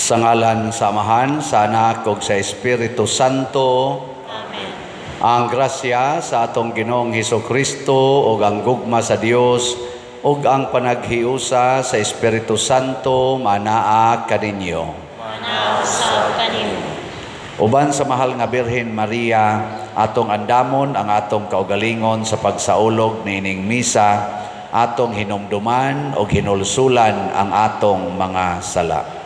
Sa ngalan sa Amahan, sa Anak, ug sa Espiritu Santo. Amen. Ang grasya sa atong Ginoong Hesukristo ug ang gugma sa Dios ug ang panaghiusa sa Espiritu Santo manaa kaninyo. Manaw sa kanimo. Uban sa mahal nga Birhen Maria, atong andamon ang atong kaugalingon sa pagsaulog niining misa, atong hinumduman ug hinulsulan ang atong mga sala.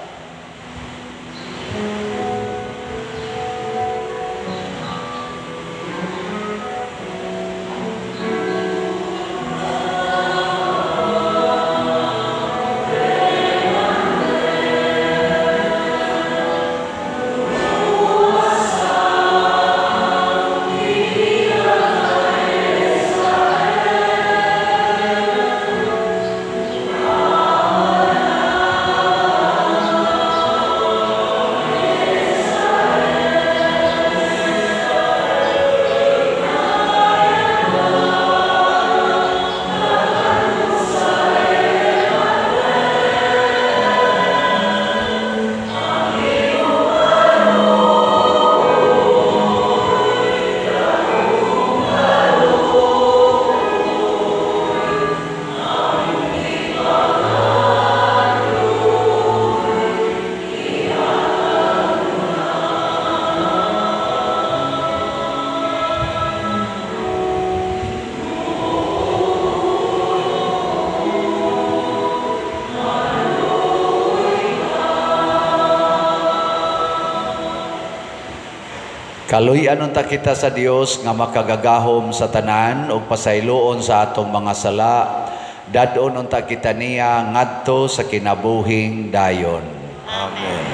Kaluy anunta kita sa Dios nga makagagahom sa tanan ug pasayloon sa atong mga sala, dadon unta kita niya ngadto sa kinabuhing dayon. Amen.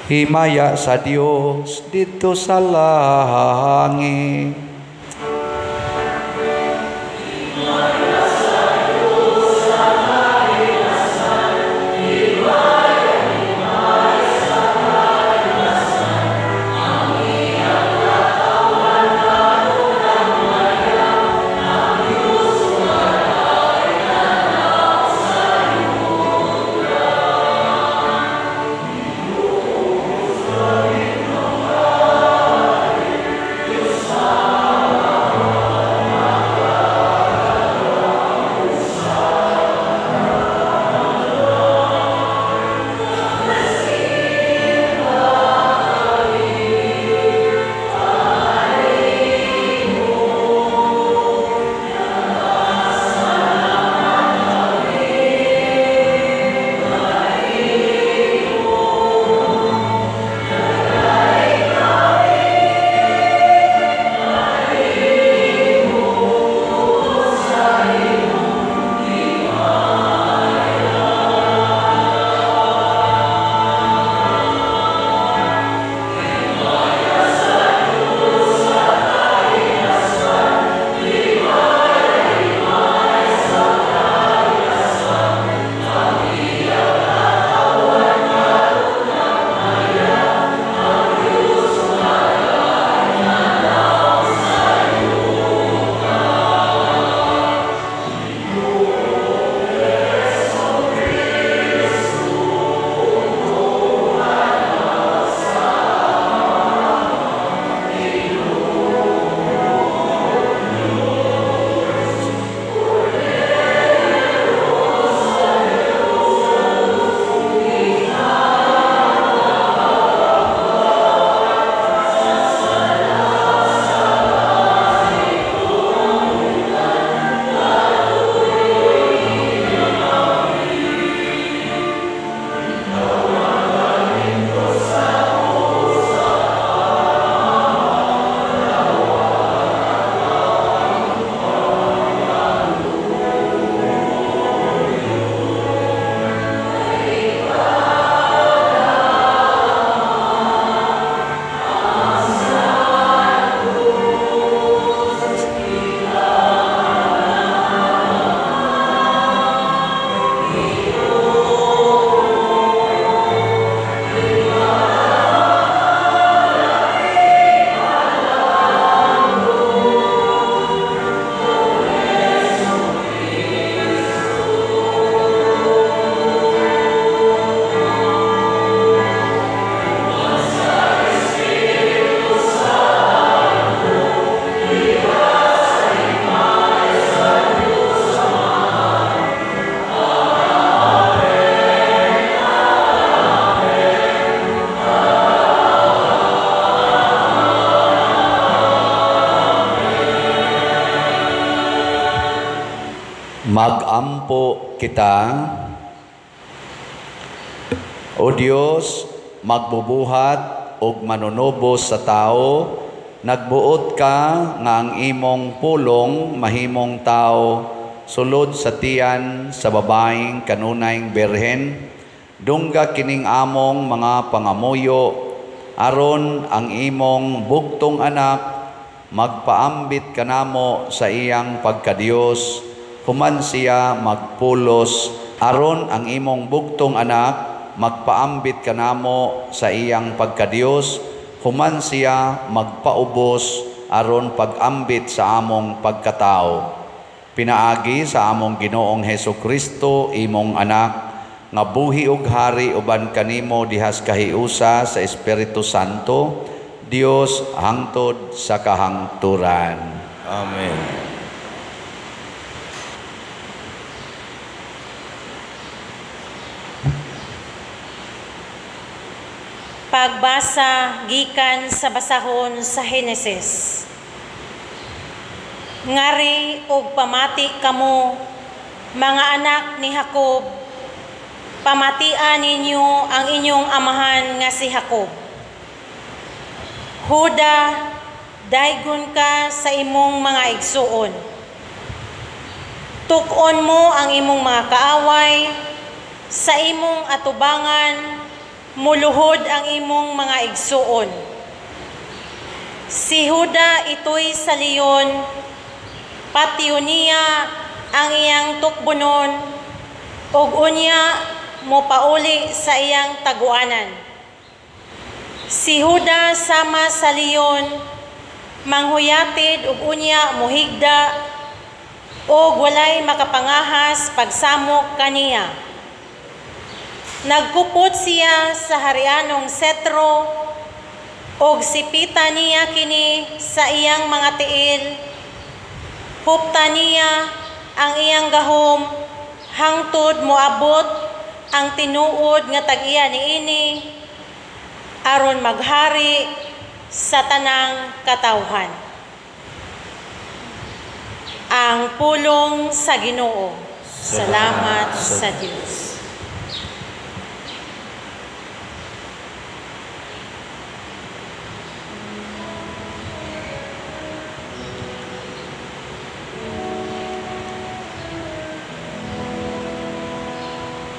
Himaya sa Dios dito sa langit. Amen. Magampo kita. O Dios, magbubuhat og manunubos sa tao, nagbuot ka nga ang imong pulong mahimong tao, sulod sa tiyan sa babaeng kanunayng berhen, dungga kining among mga pangamuyo, aron ang imong bugtong anak magpaambit kanamo sa iyang pagkadiyos, human siya magpulos, aron ang imong bugtong anak magpaambit kanamo sa iyang pagkadiyos, human siya magpaubos aron pag-ambit sa among pagkatao. Pinaagi sa among Ginoong Hesukristo, imong anak, nga buhi ug hari uban kanimo dihas kahiusa sa Espiritu Santo, Dios hangtod sa kahangturan. Amen. Pagbasa gikan sa basahon sa Henesis. Ngari og pamati kamo, mga anak ni Jacob, pamatian ninyo ang inyong amahan nga si Jacob. Huda, daygon ka sa imong mga igsuon. Tukon mo ang imong mga kaaway, sa imong atubangan, muluhod ang imong mga igsuon. Si Huda ito'y sa leon, patiyo niya ang iyang tukbunon, ug unya mo pauli sa iyang taguanan. Si Huda sama sa leon, manghuyatid ug unya muhigda, ug walay makapangahas pagsamok kaniya. Nagkupot siya sa harianong setro, og sipita niya kini sa iyang mga tiil. Hupta niya ang iyang gahom, hangtod moabot ang tinuod nga tag-iya niini, aron maghari sa tanang katawhan. Ang pulong sa Ginoo. Salamat sa Dios.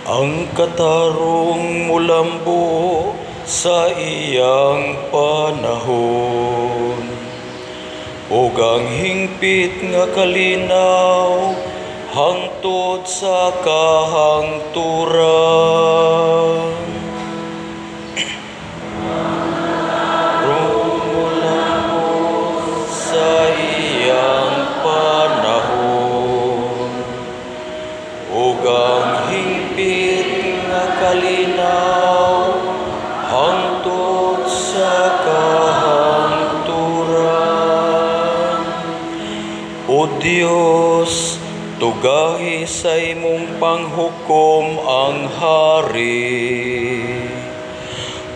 Ang katarong mulambo sa iyang panahon, ug ang hingpit nga kalinaw hangtod sa kahangturan. Mulambo sa iyang panahon, ug ang kalinaw hangtod sa kahangturan. O Dios, tugahi sa imong panghukom ang hari,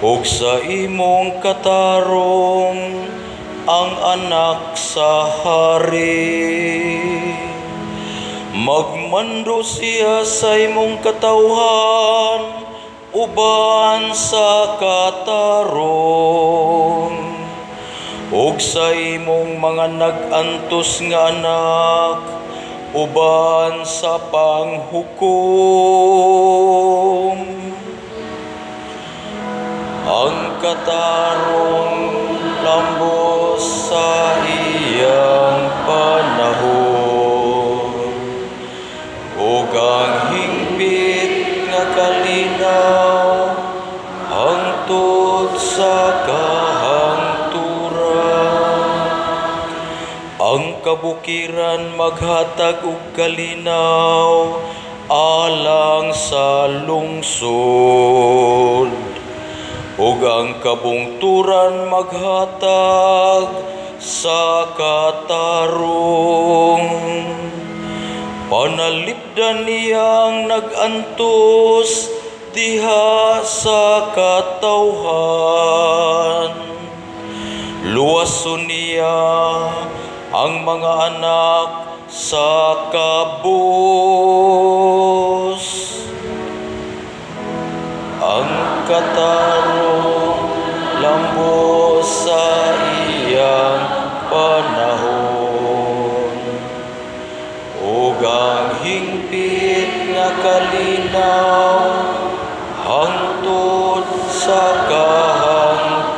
ug sa imong katarong ang anak sa hari. Magmando siya sa imong katawhan, uban sa katarong, ug sa imong mga nag-antos nga anak, uban sa panghukom. Ang katarong lambos sa iyang panahon, ug ang hingpit nga kalinaw hangtod sa kahangturan. Ang kabukiran maghatag og kalinaw alang sa lungsod, ug ang kabungturan maghatag sa katarong. Panalipdan niyang nag-antos diha sa katawhan. Luwason niya ang mga anak sa kabus. Ang katarong lambos sa iyang panahon, ug ang hingpit nga kalinaw hangtod sa kahangturan.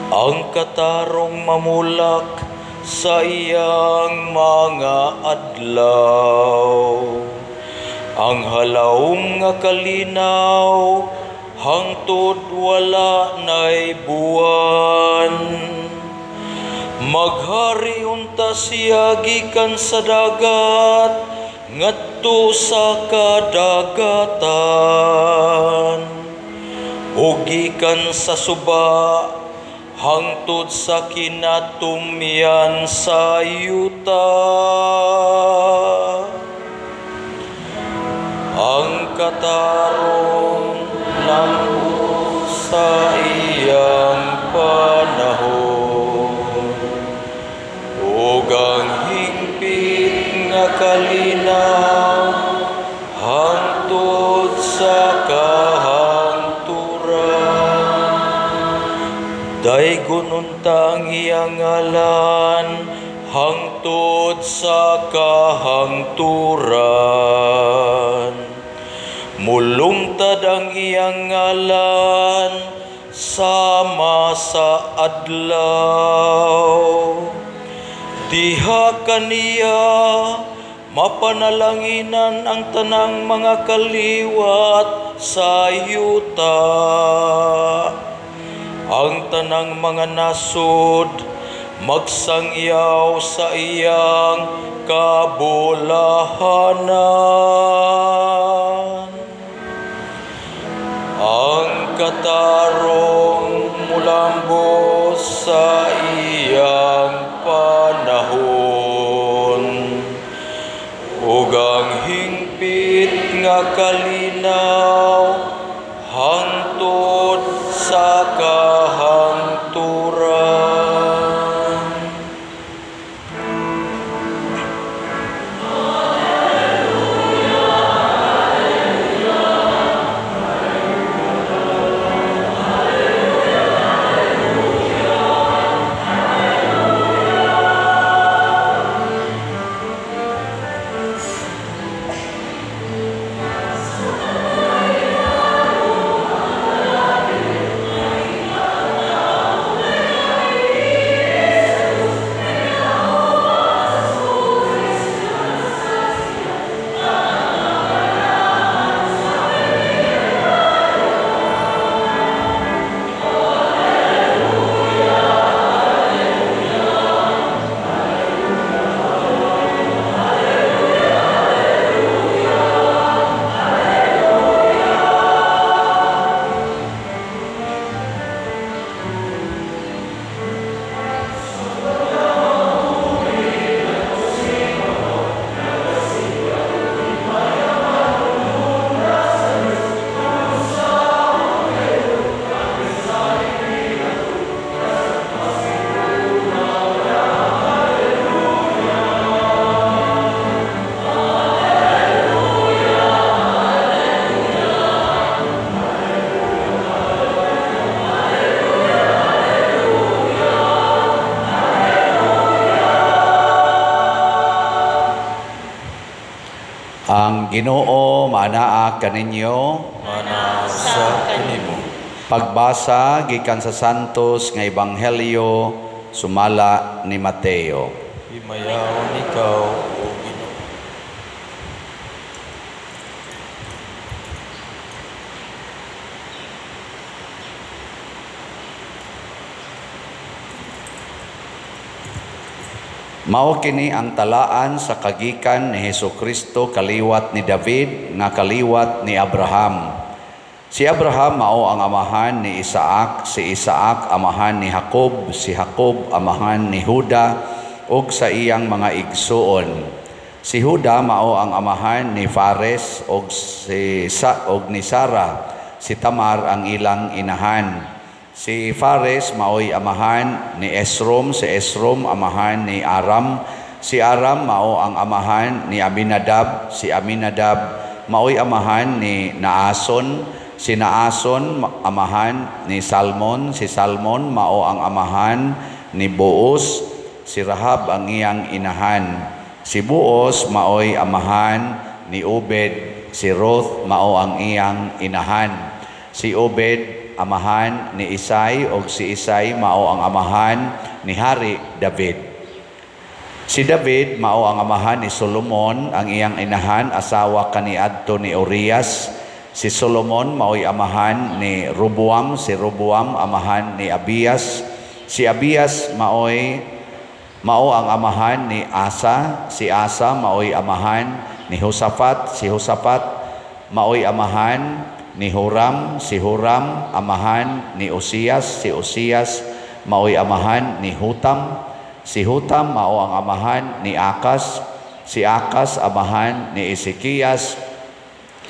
Ang katarong mamulak sa iyang mga adlaw, ang halawom nga kalinaw hangtod wala na'y buwan. Maghari unta siya gikan sa dagat ngadto sa kadagatan, ug gikan sa suba hangtod sa kinatumyan sa yuta. Ang katarong lambos sa iyang panahon, ug ang hingpit nga kalinaw hangtod sa kahangturan. Daygon unta ang iyang ngalan hangtod sa kahangturan. Mulungtad ang iyang ngalan sama sa adlaw. Diha kaniya mapanalanginan ang tanang mga kaliwat sa yuta. Ang tanang mga nasod magsangyaw sa iyang kabulahanan. Ang katarong mulambos sa iyang panahon, ug ang hingpit nga kalinaw hangtod sa kahangturan. Ang Ginoo maanaa kaninyo. Mana sa kanimo. Pagbasa gikan sa Santos nga Ebanghelyo sumala ni Mateo. Himayaw ikaw, O Ginoo. Mao kini ang talaan sa kagikan ni Hesukristo kaliwat ni David nga kaliwat ni Abraham. Si Abraham mao ang amahan ni Isaac, si Isaac amahan ni Jacob, si Jacob amahan ni Juda ug sa iyang mga igsuon. Si Juda mao ang amahan ni Fares ug ni Sara, si Tamar ang ilang inahan. Si Fares maoy amahan ni Esrom, si Esrom amahan ni Aram, si Aram mao ang amahan ni Aminadab, si Aminadab maoy amahan ni Naason, si Naason amahan ni Salmon, si Salmon mao ang amahan ni Boaz, si Rahab ang iyang inahan. Si Boaz maoy amahan ni Obed, si Ruth mao ang iyang inahan. Si Obed amahan ni Isai, o si Isai mao ang amahan ni Hari David. Si David mao ang amahan ni Solomon, ang iyang inahan asawa kaniadto ni Urias. Si Solomon mao'y amahan ni Roboam, si Roboam amahan ni Abias. Si Abias mao ang amahan ni Asa, si Asa mao'y amahan ni Hosafat, si Hosafat mao'y amahan ni Huram, si Huram amahan ni Osias, si Osias mao'y amahan ni Hutam, si Hutam mao ang amahan ni Akas, si Akas amahan ni Ezekias,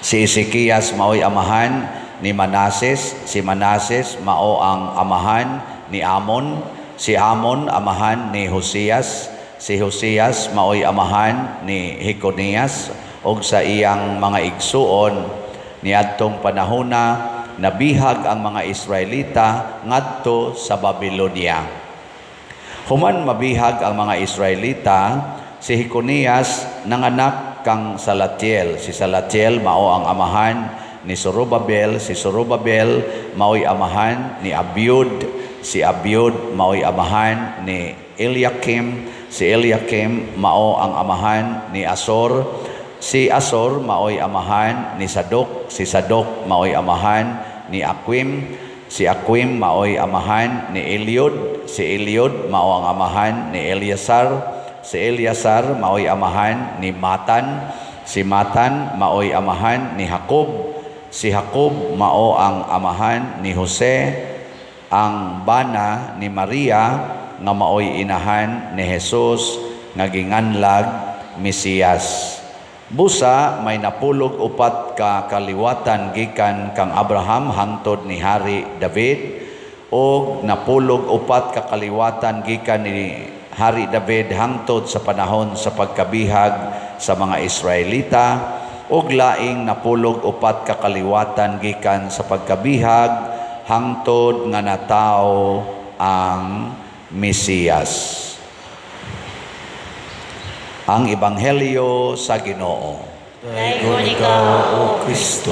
si Ezekias mao'y amahan ni Manases, si Manases mao ang amahan ni Amon, si Amon amahan ni Hosias, si Hosias mao'y amahan ni Heconias, og sa iyang mga igsuon niadtong panahona nabihag ang mga Israelita ngadto sa Babylonia. Human mabihag ang mga Israelita, si Heconias nanganak kang Salatiel. Si Salatiel mao ang amahan ni Zorobabel, si Zorobabel mao'y amahan ni Abiud, si Abiud mao'y amahan ni Eliakim, si Eliakim mao ang amahan ni Asor, si Asor mao'y amahan ni Sadok, si Sadok mao'y amahan ni Aquim, si Aquim mao'y amahan ni Eliud, si Eliud mao ang amahan ni Eleazar, si Eleazar mao'y amahan ni Matan, si Matan mao'y amahan ni Jacob, si Jacob mao ang amahan ni Jose, ang bana ni Maria nga mao'y inahan ni Jesus nga ginganlag Mesiyas. Busa may napulog upat ka kaliwatan gikan kang Abraham hangtod ni Hari David, o napulog upat ka kaliwatan gikan ni Hari David hangtod sa panahon sa pagkabihag sa mga Israelita, ug laing napulog upat ka kaliwatan gikan sa pagkabihag hangtod nga natawo ang Mesiyas. Ang Ebanghelyo sa Ginoo. Dayon ikaw, O Kristo.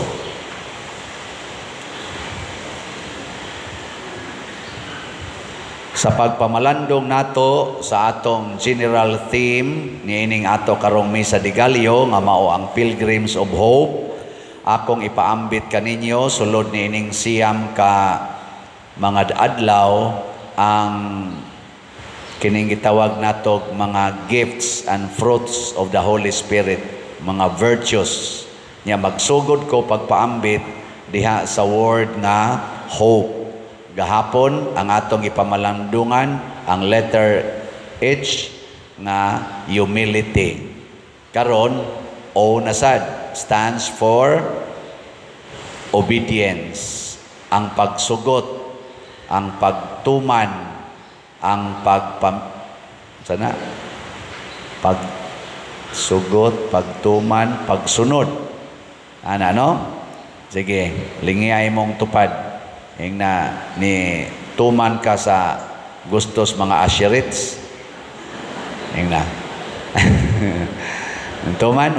Sa pagpamalandong nato sa atong general theme niining ato karong Misa de Gallo nga mao ang Pilgrims of Hope, akong ipaambit kaninyo sulod niining siyam ka mga adlaw ang kining gitawag nato mga gifts and fruits of the Holy Spirit, mga virtues. Nya magsugod ko pagpaambit diha sa word nga hope. Gahapon ang atong ipamalandungan ang letter H nga humility. Karon O na sad stands for obedience. Ang pagsugot, ang pagtuman, ang pagsugot, pagtuman, pagsunod. No? Sige, lingiyay mong tupad. Yung na ni tuman ka sa gustos mga asherits. Yung na. Tuman,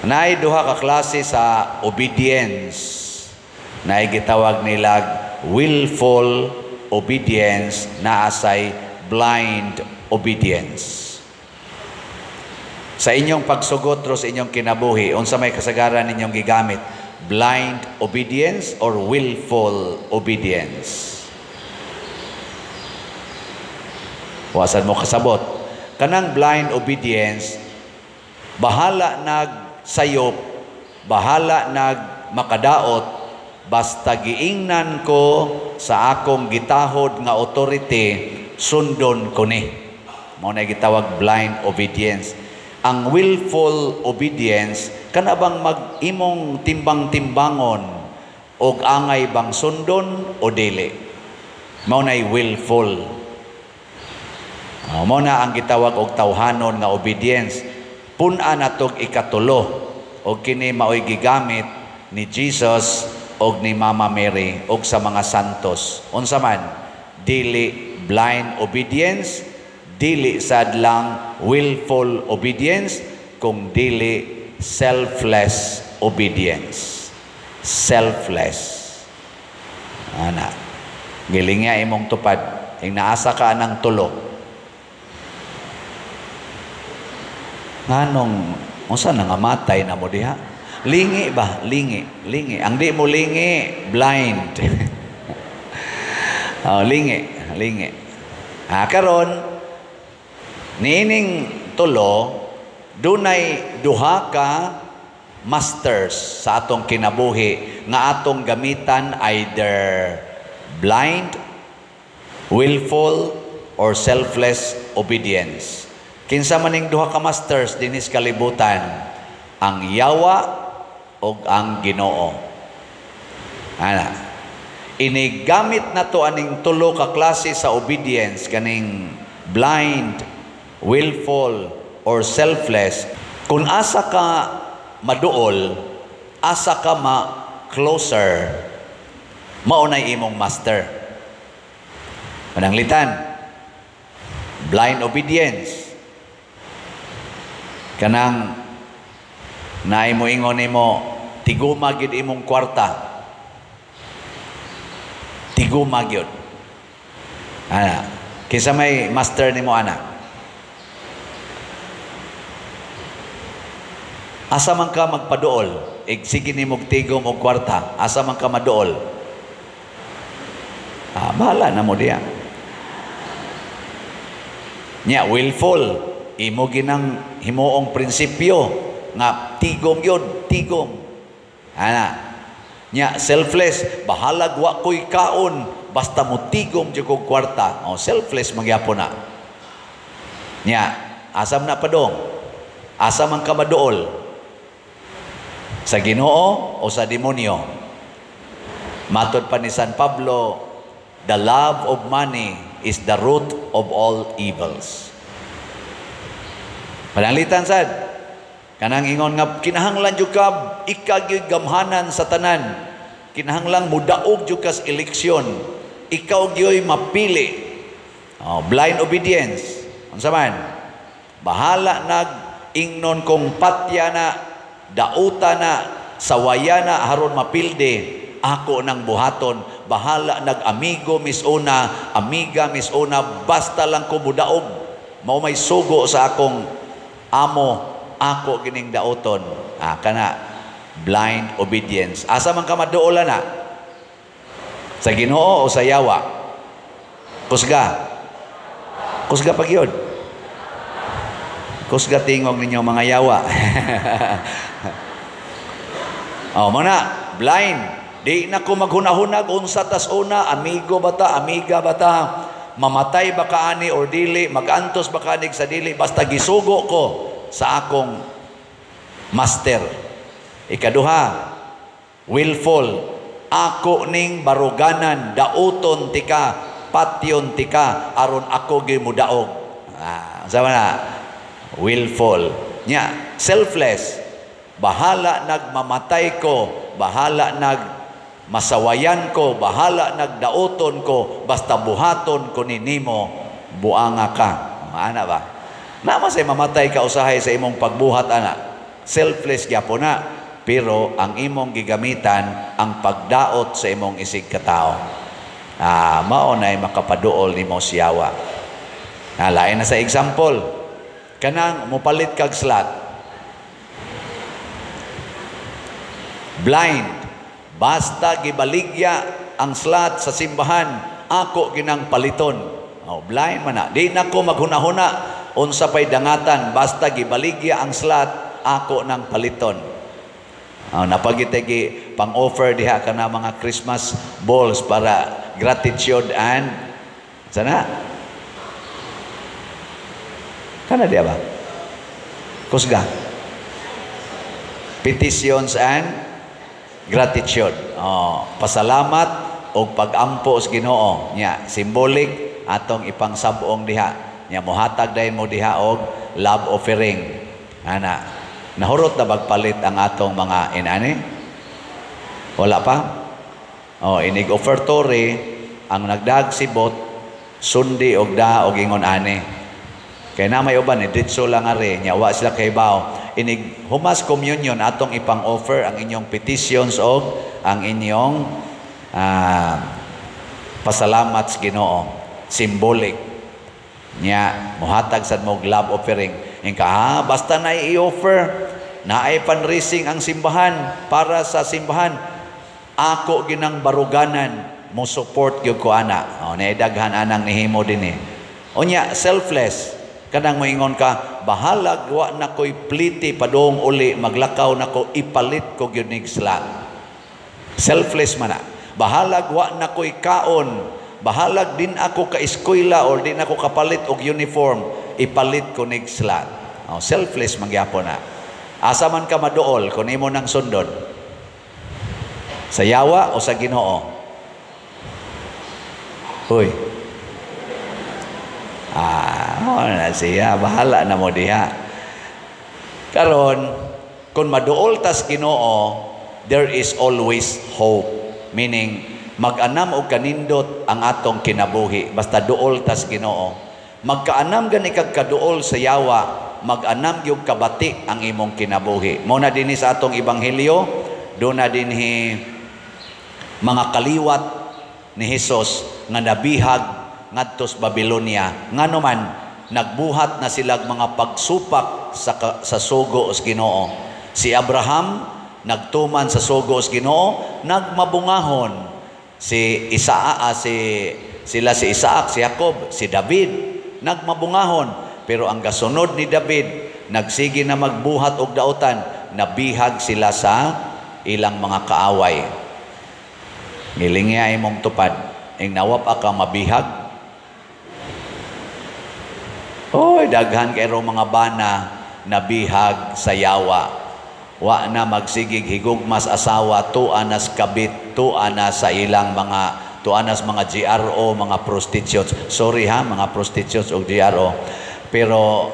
naay duha ka klase sa obedience. Naay gitawag nila willful obedience, na asay blind obedience. Sa inyong pagsugot ro sa inyong kinabuhi, unsa may kasagaran ninyong gigamit? Blind obedience or willful obedience? Wasan mo kasabot. Kanang blind obedience, bahala nag sayop, bahala nag makadaot, basta giingnan ko sa akong gitahod nga authority, sundon ko ni. Mao na gitawag blind obedience. Ang willful obedience, kana bang mag-imong timbang-timbangon og angay bang sundon o dili. Mao nay willful. Mao na ang gitawag og tawhanon nga obedience. Pun-a natog ikatulo og kini maoy gigamit ni Jesus og ni Mama Mary og sa mga santos. Unsa man? Dili blind obedience, dili sad lang willful obedience, kung dili selfless obedience. Selfless. Ana. Giling nga imong tupad. Ing naasa ka ng tulo. Nganong, unsa nangamatay na mo diha? Lingi ba? Lingi. Lingi. Ang di mo lingi, blind. Lingi. Lingi. Karon, niining tulo, dunay duha ka masters sa atong kinabuhi nga atong gamitan either blind, willful, or selfless obedience. Kinsa maning duha ka masters dinis kalibutan, ang yawa o ang Ginoo. Ana. Inigamit na to aning tulo ka klase sa obedience, kaning blind, willful, or selfless. Kung asa ka maduol, asa ka ma-closer, maunay imong master. Pananglitan, blind obedience. Kanang naay mo ingon nimo, tiguma gyud imong kwarta. Tiguma gyud. Ana, kinsa may master nimo ana? Asa man ka magpaduol, sige nimo tigom og kwarta, asa man ka maduol. Bahala na mo diya. Nya willful, imo ginang himuong prinsipyo nga tigom yun, tigom. Ana. Nya selfless, bahalag wa ko'y kaon basta mo tigom jud kog kwarta. Selfless magyapon na. Nya asam na padong. Asa man ka maduol? Sa Ginoo o sa demonyo? Matod pa ni San Pablo, the love of money is the root of all evils. Pananglitan sad, kanang ingon nga kinahanglan jud ka ikagyud gamhanan sa tanan. Kinahanglan mudaog jud ka sa eleksyon. Ikaw gyoy mapili. Blind obedience. Unsa man? Bahala nag ingnon kong patya na, dauta na, sawaya na haron mapilde. Ako nang buhaton, bahala nag-amigo misuna, amiga misuna, basta lang ko mudaog. Mao may sugo sa akong amo, ako kining dauton. Kana blind obedience. Asa man ka maduola na? Sa Ginoo o sa yawa? Kusga. Kusga pagyod. Kusga tingog ninyo mga yawa. Muna, blind. Di na ko maghunahunag unsa tas una, amigo bata, amiga bata, mamatay ba kaani or dili, magantos ba kanig sa dili, basta gisugo ko sa akong master. Ikaduha, willful, ako ning baruganan, dauton tika, patyon tika, aron ako gimudaog. Sama na, willful. Nya, selfless, bahala nagmamatay ko, bahala masawayan ko, bahala nagdaoton ko, basta buhaton ko ninimo, buanga ka. Ana ba? Nama say mamatay ka usahay sa imong pagbuhat ana. Selfless gyapon na, pero ang imong gigamitan ang pagdaot sa imong isig katao. Mao nay makapaduol nimo siyawa. Lain na sa example. Kanang mupalit kag slot. Blind. Basta gibaligya ang slot sa simbahan, ako ginang paliton. Blind man na. Di na ko maghunahuna unsa pay dangatan, basta gibaligya ang slot, ako nang paliton. Napagitegi pang-offer diha ka na mga Christmas balls para gratitude and sana? Kana diya ba? Kusga. Petitions and gratitude. pasalamat o pag-ampo sa Ginoo. Nya, symbolic atong ipangsabong diha. Nya, muhatag dayon mo diha og love offering. Ana, nahurot na bagpalit ang atong mga inani? Wala pa? Inig offertory, ang nagdag sibot, sundi og da og ingon ani. Kaya na may uban, ditso lang ari, nya wa sila kaibaw. Inig humas communion atong ipang-offer ang inyong petitions o ang inyong pasalamat sa Ginoo. Symbolic. Nya, muhatag sad mo love offering. Ingka, basta na i-offer, na ay fundraising ang simbahan para sa simbahan. Ako ginang baruganan, mo support gyud ko ana. Naidaghan anang nihimo din Unya, selfless. Kanang moingon ka, bahalag wa na ko'y pliti padong uli, maglakaw na ko, ipalit ko gyud nig sla. Selfless man na. Bahalag wa na ko'y kaon, bahalag din ako ka eskwela or din ako kapalit og uniform, ipalit ko nig sla. Selfless mangyapon na. Asa man ka maduol kung imo nang sundon? Sa yawa o sa Ginoo? Hoy. Na siya, bahala na mo diha. Karon, kung maduol tas Ginoo, there is always hope. Meaning, mag-anam o kanindot ang atong kinabuhi. Basta duol tas Ginoo. Magkaanam gani kag kaduol sa yawa, mag-anam yung kabati ang imong kinabuhi. Muna din sa atong ebanghelyo, doon na din mga kaliwat ni Hesus nga nabihag ngadto sa Babylonia. Ngano man nagbuhat na silag mga pagsupak sa sugo sa Ginoo. Si Abraham nagtuman sa sugo sa Ginoo, nagmabungahon. Si Isaac, si Jacob, si David nagmabungahon. Pero ang gasunod ni David, nagsige na magbuhat og dautan, nabihag sila sa ilang mga kaaway. Ngilingya imong tupad, ing nawap ka mabihag. Daghan kayo mga bana nabihag sa yawa. Wa na magsigig higugmas asawa, tuanas kabit, tuanas sa ilang tuanas mga GRO, mga prostitutes. Sorry mga prostitutes o GRO. Pero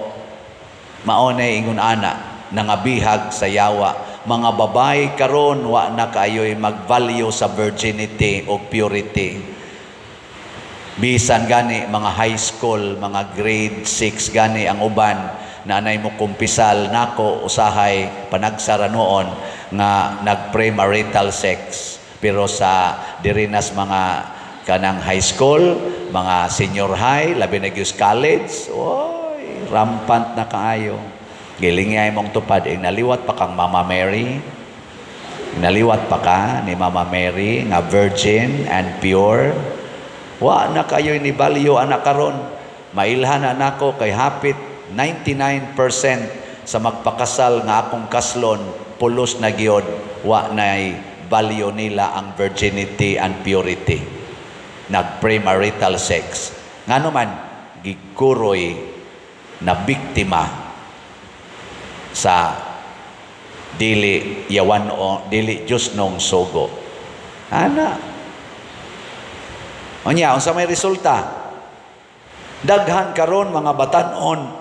maunay ingon ana, nangabihag sa yawa. Mga babae karon wa na kayo'y mag-value sa virginity o purity. Bisan gani mga high school, mga grade 6 gani ang uban, nanay mo kumpisal nako usahay panagsara noon nga nag-premarital sex. Pero sa dirinas mga kanang high school, mga senior high, labi na gyud college, rampant na kaayo. Gilingay mong tupad, naliwat pa kang Mama Mary. Naliwat pa ka ni Mama Mary nga virgin and pure. Wa na kayo ni value anak karon. Mailhan na nako kay hapit 99% sa magpakasal nga akong kaslon pulos na gyud, wa nay value nila ang virginity and purity. Nag-premarital sex. Ngano man giguroy na biktima sa dili yawan o dili Diyos nung sugo. Ana. Unya, unsa may resulta? Daghan karon mga batan-on,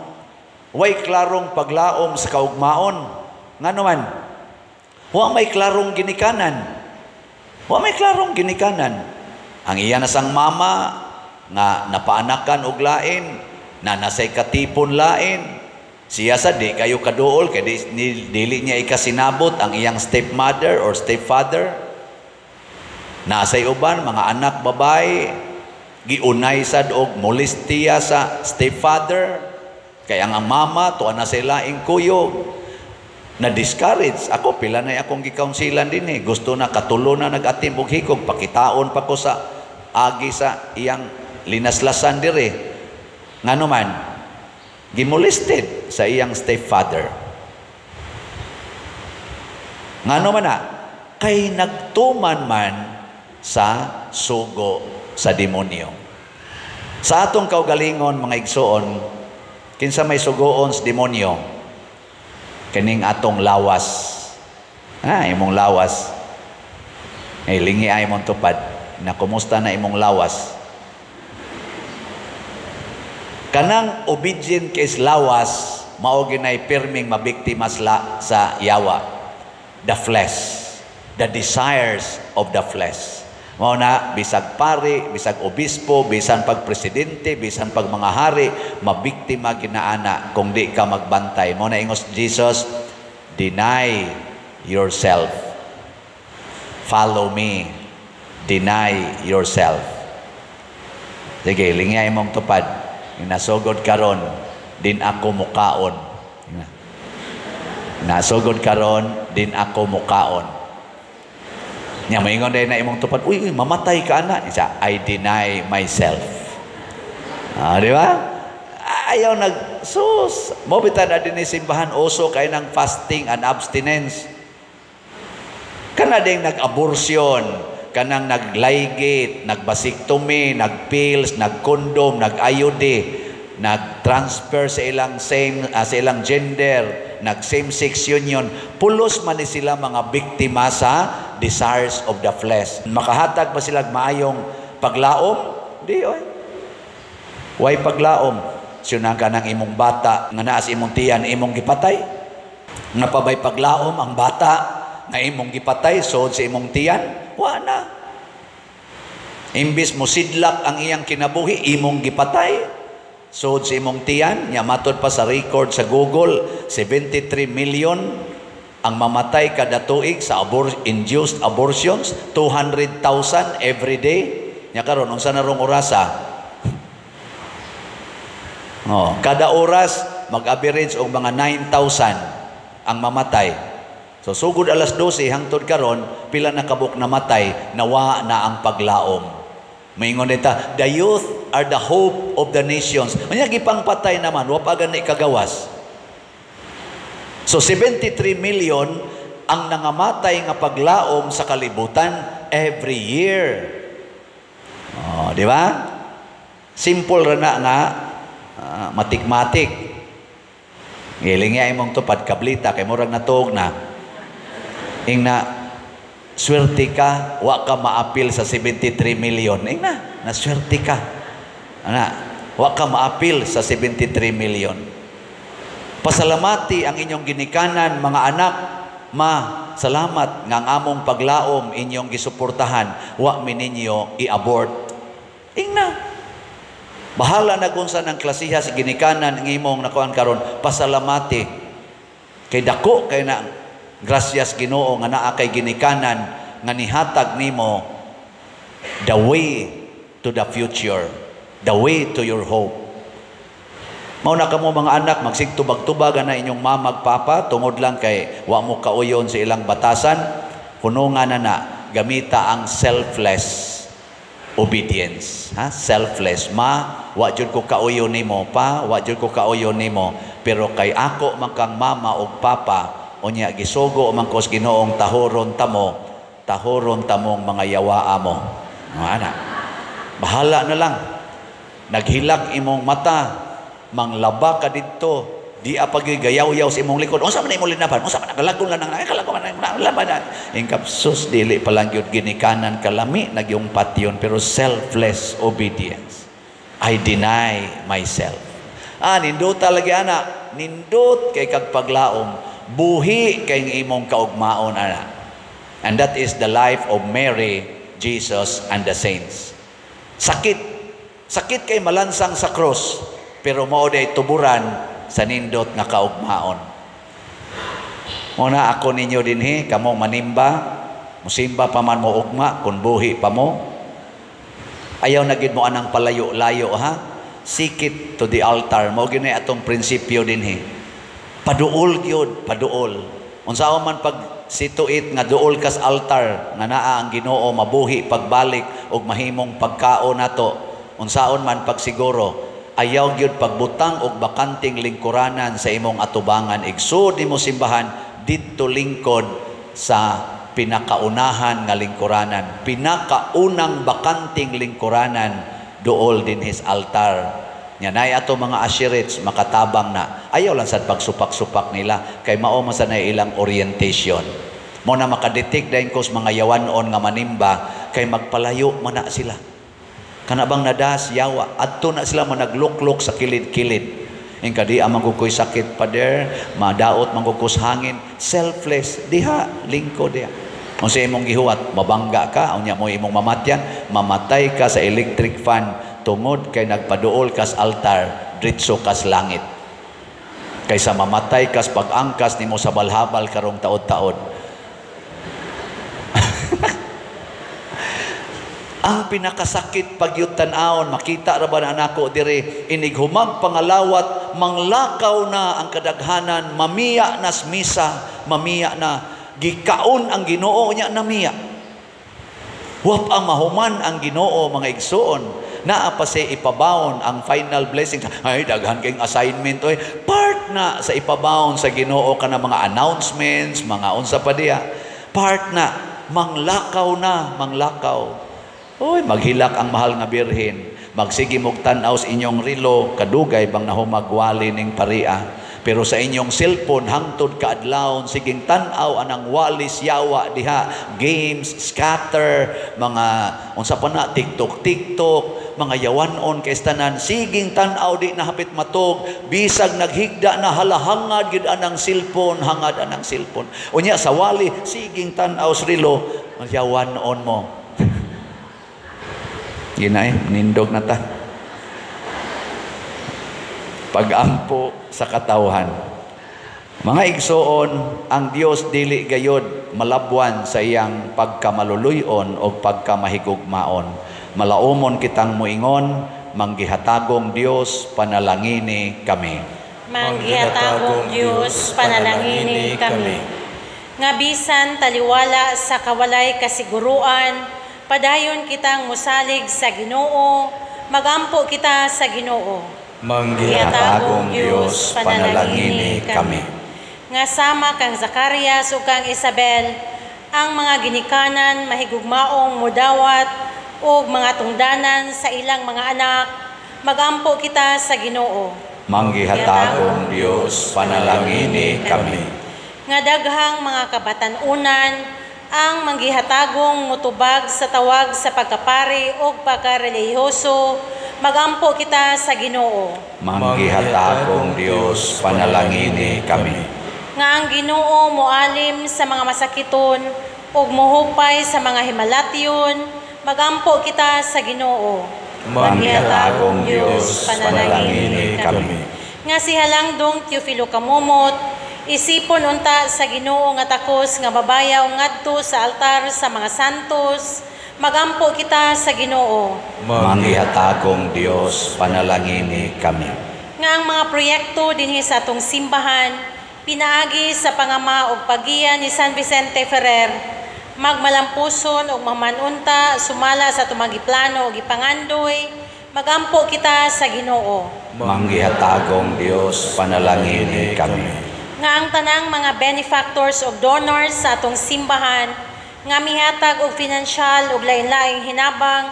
way klarong paglaom sa kaugmaon. Ngano man? Wa may klarong ginikanan. Wa may klarong ginikanan. Ang iya na sang mama nga napaanakan og lain, na nasay katipon lain. Siya sa di kayo kaduol kay dili niya ikasinabot ang iyang stepmother or stepfather. Nasay uban mga anak babae giunay sad og molestiya sa stepfather, kaya ang mama tuwa na sila ing kuyog. Na discourage ako, pila na akong gikaunsilan din gusto na katulo na nag-atim og hikog, pakitaon pa ko sa agi sa iyang linaslasan dire. Ngano man gimolested sa iyang stepfather. Ngano man na kay nagtuman man sa sugo sa demonyo. Sa atong kaugalingon mga igsoon, kinsa may sugoon sa demonyo? Kining atong lawas. Imong lawas. lingi ay mong tupad na kumusta na imong lawas. Kanang obedient kay lawas, mao ginay pirming mabiktima sa yawa. The flesh, the desires of the flesh. Mao na bisag pari, bisag obispo, bisan pag presidente, bisan pag mga hari, mabiktima ginaana kung di ka magbantay. Mao na ingos Jesus, deny yourself. Follow me. Deny yourself. Sige, lingay mong tupad. Nasugod karon, din ako mukaon. Nasugod karon, din ako mukaon. Nya maingon day na imong tupad, uy, mamatay ka na. Isa, I deny myself. Di ba? Ayaw sus. Mo bitan na din simbahan uso kay ng fasting and abstinence. Kana ding nag-abortion, kanang naglaygate, nagbasiktomy, nagpills, nagkondom, nag-IUD, nag-transfer sa ilang gender, nag-same-sex union. Pulos man ni sila mga biktima sa desires of the flesh. Makahatag ba sila maayong paglaom? Di, oy. Way paglaom. Siyunang ka ng imong bata, nga naas imong tiyan, imong gipatay. Nga pabay paglaom ang bata, nga imong gipatay, so sa imong tiyan, wa na. Imbis mo sidlak ang iyang kinabuhi, imong gipatay, so sa imong tiyan, nya matod pa sa record sa Google, 73 million ang mamatay kada tuig sa induced abortions, 200,000 every day. Nya karon unsa na rong orasa? Kada oras mag-average og mga 9,000 ang mamatay. So sugod alas 12 hangtod karon pila na kabuk namatay, nawa na ang paglaom. Maingon nita, the youth are the hope of the nations. Unya gipang patay naman, wa pa gani kagawas. So 73 million ang nangamatay nga paglaom sa kalibutan every year. Di ba? Simple ra na nga matik-matik. Giling ya imong tupad kablita kay murag natuog na. Ing na swerte ka, wa ka maapil sa 73 million. Ing na swerte ka. Wa ka maapil sa 73 million. Pasalamati ang inyong ginikanan, mga anak. Salamat nga ang among paglaom inyong gisuportahan. Wa mininyo i-abort. Ing na. Bahala na kung saan ang klasiha sa ginikanan ng imong nakuan karon, pasalamati. Kay dako kay na gracias Ginoo nga naa kay ginikanan nga nihatag nimo the way to the future, the way to your hope. Mao na kamo mga anak magsigtubag-tubag na inyong mamagpapa tungod lang kay wa mo kauyon sa ilang batasan, hunungan na gamita ang selfless obedience. Selfless. Wa jud ko kauyon nimo pa, wa jud ko kauyon nimo, pero kay ako man kang mama o papa, unya gisugo man ko sa Ginoong tahoron tamong mga yawaa mo. Ana. Bahala na lang. Naghilak imong mata, manglaba ka didto, di apagayaw-yaw sa imong likod. Unsa man imong linaban? Unsa man kalagong lang kalagong man laban. Ingkapsus dili pa lang gyud ginikanan kalami nagyong patyon, pero selfless obedience. I deny myself. Nindot talaga ana. Nindot kay kag paglaom. Buhi kay imong kaugmaon ana. And that is the life of Mary, Jesus, and the saints. Sakit kay malansang sa cross, pero mao day tuburan sa nindot nga kaugmaon. Muna ako ninyo dinhi, kamo manimba, musimba pa man mo ugma, kung buhi pa mo. Ayaw na gid mo anang palayo-layo Sikit to the altar. Mao gini atong prinsipyo dinhi. Paduol gyud, paduol. Unsaon man pag situit nga duol kas altar nga naa ang Ginoo mabuhi pagbalik og mahimong pagkaon nato. Unsaon man pag siguro ayaw gyud pagbutang og bakanting lingkuranan sa imong atubangan. Igsud nimo simbahan didto lingkod sa pinakaunahan nga lingkuranan, pinakaunang bakanting lingkuranan duol din his altar. Nya nay ato mga ashirits makatabang na. Ayaw lang sad pagsupak-supak nila kay mao man sa ilang orientation. Mo na makadetect dahil ko sa mga yawanon nga manimba, kay magpalayo mana sila. Kana bang nadas yawa, adto na sila managluklok sa kilid-kilid. Yung kadi amang kukoy sakit pa der, madaot mangkukus hangin, selfless, diha, lingko diha. Kung sa imong gihuwat, mabangga ka, unya mo imong mamatyan, mamatay ka sa electric fan, tungod kay nagpaduol kas altar, dritso kas langit. Kaysa mamatay kas pag-angkas nimo sa balhabal karong taod-taod. Ang pinakasakit pagyud tan-awon, makita ra ba na nako diri, inighumag pangalawat, manglakaw na ang kadaghanan, mamiya nas misa, mamiya na gikaon ang Ginoo nya namiya. Wap ang mahuman ang Ginoo mga igsoon, naa pa say ipabawon ang final blessing. Ay daghan kayong assignment oy, part na sa ipabawon sa Ginoo kana mga announcements, mga unsa pa diha. Part na manglakaw na, manglakaw. Oy, maghilak ang mahal nga birhen, magsige mog tan-aw sa inyong rilo, kadugay bang nahumagwali ning paria. Pero sa inyong cellphone hangtod kaadlawon siging tan-aw anang walis yawa diha, games, scatter, mga unsa pa na TikTok, mga yawanon kay tanan, siging tan-aw di na hapit matog, bisag naghigda na halahangad gid anang cellphone, hangad anang cellphone. Unya sa wali siging tan-aw sa rilo, yawanon mo. Ginay, nindog na ta. Pag-ampo sa katawhan. Mga igsoon, ang Dios dili gayod malabwan sa iyang pagkamaluluyon o pagkamahigugmaon. Malaumon kitang muingon, manggihatagong Dios, panalangini kami. Manggihatagong Diyos, panalangini kami. Nga bisan taliwala sa kawalay kasiguruan, padayon kitang musalig sa Ginoo, magampo kita sa Ginoo. Manggihatagong Diyos, panalangini kami. Nga sama kang Zacarias ug kang Isabel, ang mga ginikanan mahigugmaong mudawat ug mga tungdanan sa ilang mga anak, magampo kita sa Ginoo. Manggihatagong Diyos, panalangini kami. Nga daghang mga kabatan-unan, ang manggihatagong mutubag sa tawag sa pagkapari o pagkarelihiyoso, magampo kita sa Ginoo. Manggihatagong Diyos, panalangini kami. Nga ang Ginoo moalim sa mga masakiton ug mohupay sa mga himalatyon, magampo kita sa Ginoo. Manggihatagong Diyos, panalangini kami. Nga si Halangdong Teofilo Kamumot, isipon unta sa Ginoo nga takos nga babayaw ngadto sa altar sa mga santos, magampo kita sa Ginoo. Manggihatagong Diyos, panalangini kami. Nga ang mga proyekto dinhi sa atong simbahan, pinaagi sa pangama ug pagiya ni San Vicente Ferrer, magmalampuson ug mamanunta sumala sa tumagi plano ug ipangandoy, magampo kita sa Ginoo. Manggihatagong Diyos, panalangini kami. Nga ang tanang mga benefactors o donors sa atong simbahan, nga mihatag og financial ug lain-laing hinabang,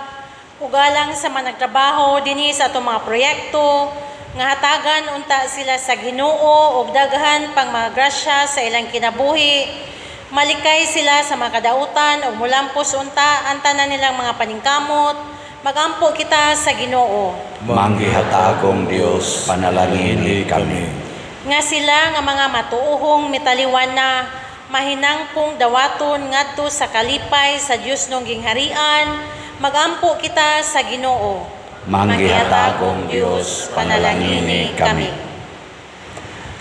ugalang sa mga nagtrabaho dinhi sa atong mga proyekto, nga hatagan unta sila sa Ginoo ug daghan pang mga grasya sa ilang kinabuhi, malikay sila sa mga kadautan ug mulampos unta ang tanan nilang mga paningkamot, magampo kita sa Ginoo. Manggihatagong Diyos, panalangini kami. Nga sila nga mga matuuhong mitaliwan na, mahinangpong dawaton ngadto sa kalipay sa Dios nung gingharian, magampo kita sa Ginoo. Manggihatagong Diyos, panalangini kami.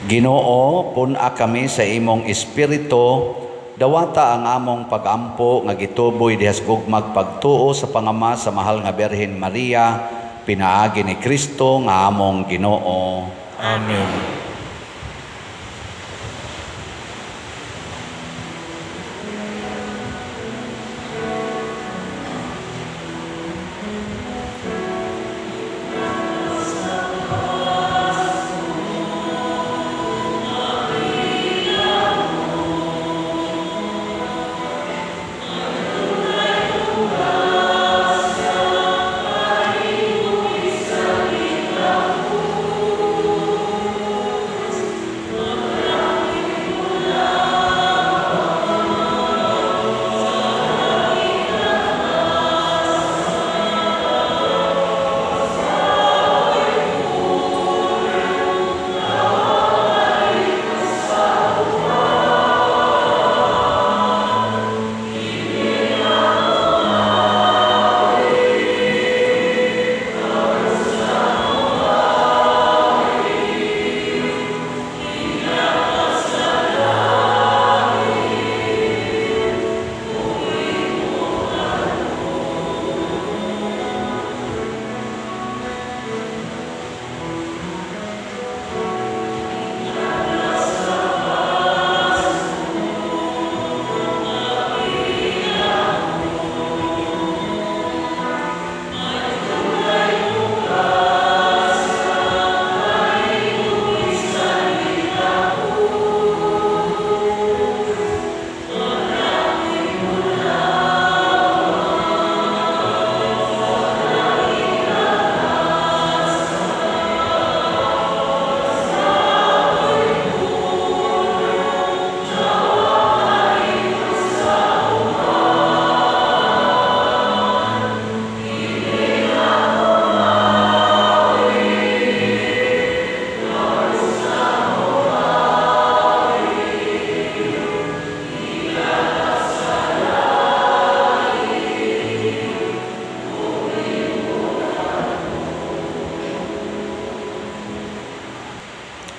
Ginoo, puna kami sa imong espiritu, dawata ang among pag-ampo nga gituboy dihas gugmag pagtuo sa pangama sa mahal nga Birhen Maria, pinaagi ni Kristo nga among Ginoo. Amen.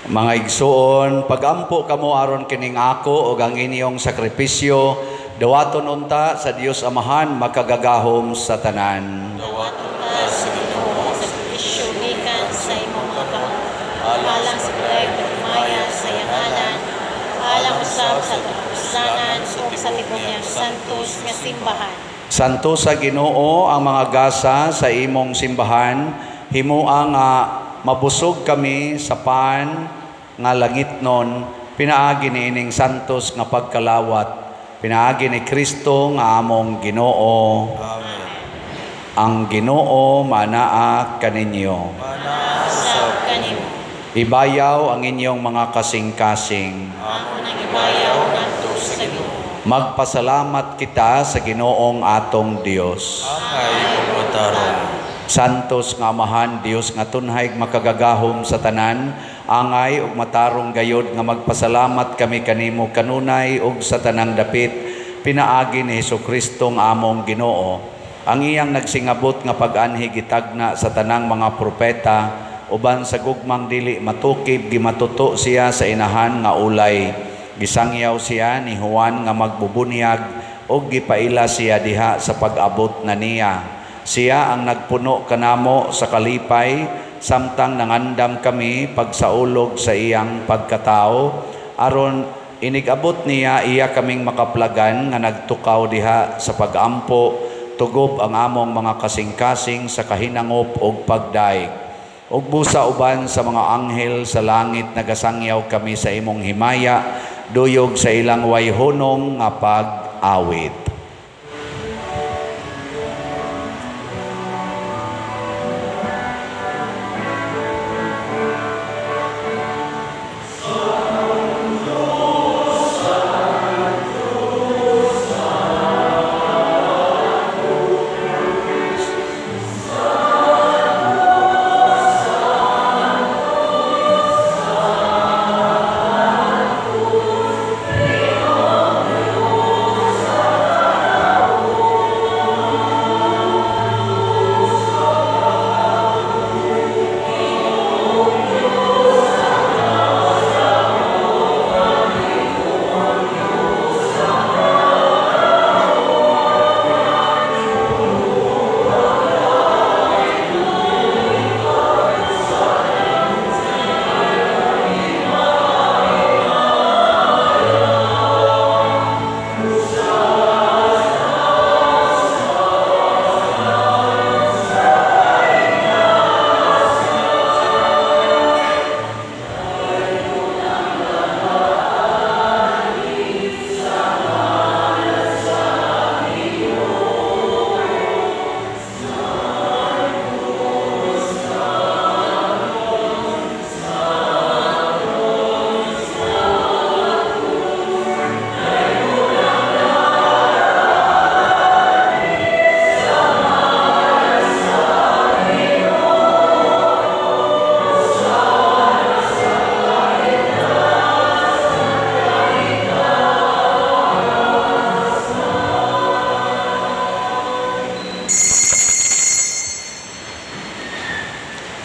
Mga igsuon, pagampo kamo aron kining ako ug ang inyong sakripisyo, dawaton unta sa Dios Amahan makagagahom sa tanan. Dawaton ta sa Ginoo sa sakripisyo gikan sa imong mga kamot. Alang sa balay pagmaya sa yanganan, alang usab sa kapuslanan ug sa tibok niyang santos nga simbahan. Santo sa Ginoo ang mga gasa sa imong simbahan, himua nga mabusog kami sa pan nga langitnon, pinaagi ni ining santos nga pagkalawat, pinaagi ni Kristo nga among Ginoo. Amen. Ang Ginoo manaa kaninyo. Usab kanimo. Ibayaw ang inyong mga kasing-kasing. Amo nang ibayaw ngadto sa Ginoo. Magpasalamat kita sa Ginoong atong Dios. Angay ug matarong. Santos nga Amahan, Dios nga tunhay makagagahom sa tanan, angay ug matarong gayod nga magpasalamat kami kanimo kanunay ug sa tanang dapit, pinaagi ni Hesukristo nga among Ginoo. Ang iyang nagsingabot nga pag-anhi gitagna sa tanang mga propeta, uban sa gugmang dili matukib gimatuto siya sa inahan nga ulay. Gisangyaw siya ni Juan nga magbubunyag ug gipaila siya diha sa pag-abot na niya. Siya ang nagpuno kanamo sa kalipay samtang nangandam kami pagsaulog sa iyang pagkatao, aron inigabot niya iya kaming makaplagan nga nagtukaw diha sa pag-ampo, tugob ang among mga kasing-kasing sa kahinangop ug pagdaig. Ug busa uban sa mga anghel sa langit nagasangyaw kami sa imong himaya, duyog sa ilang wayhonong nga pag-awit.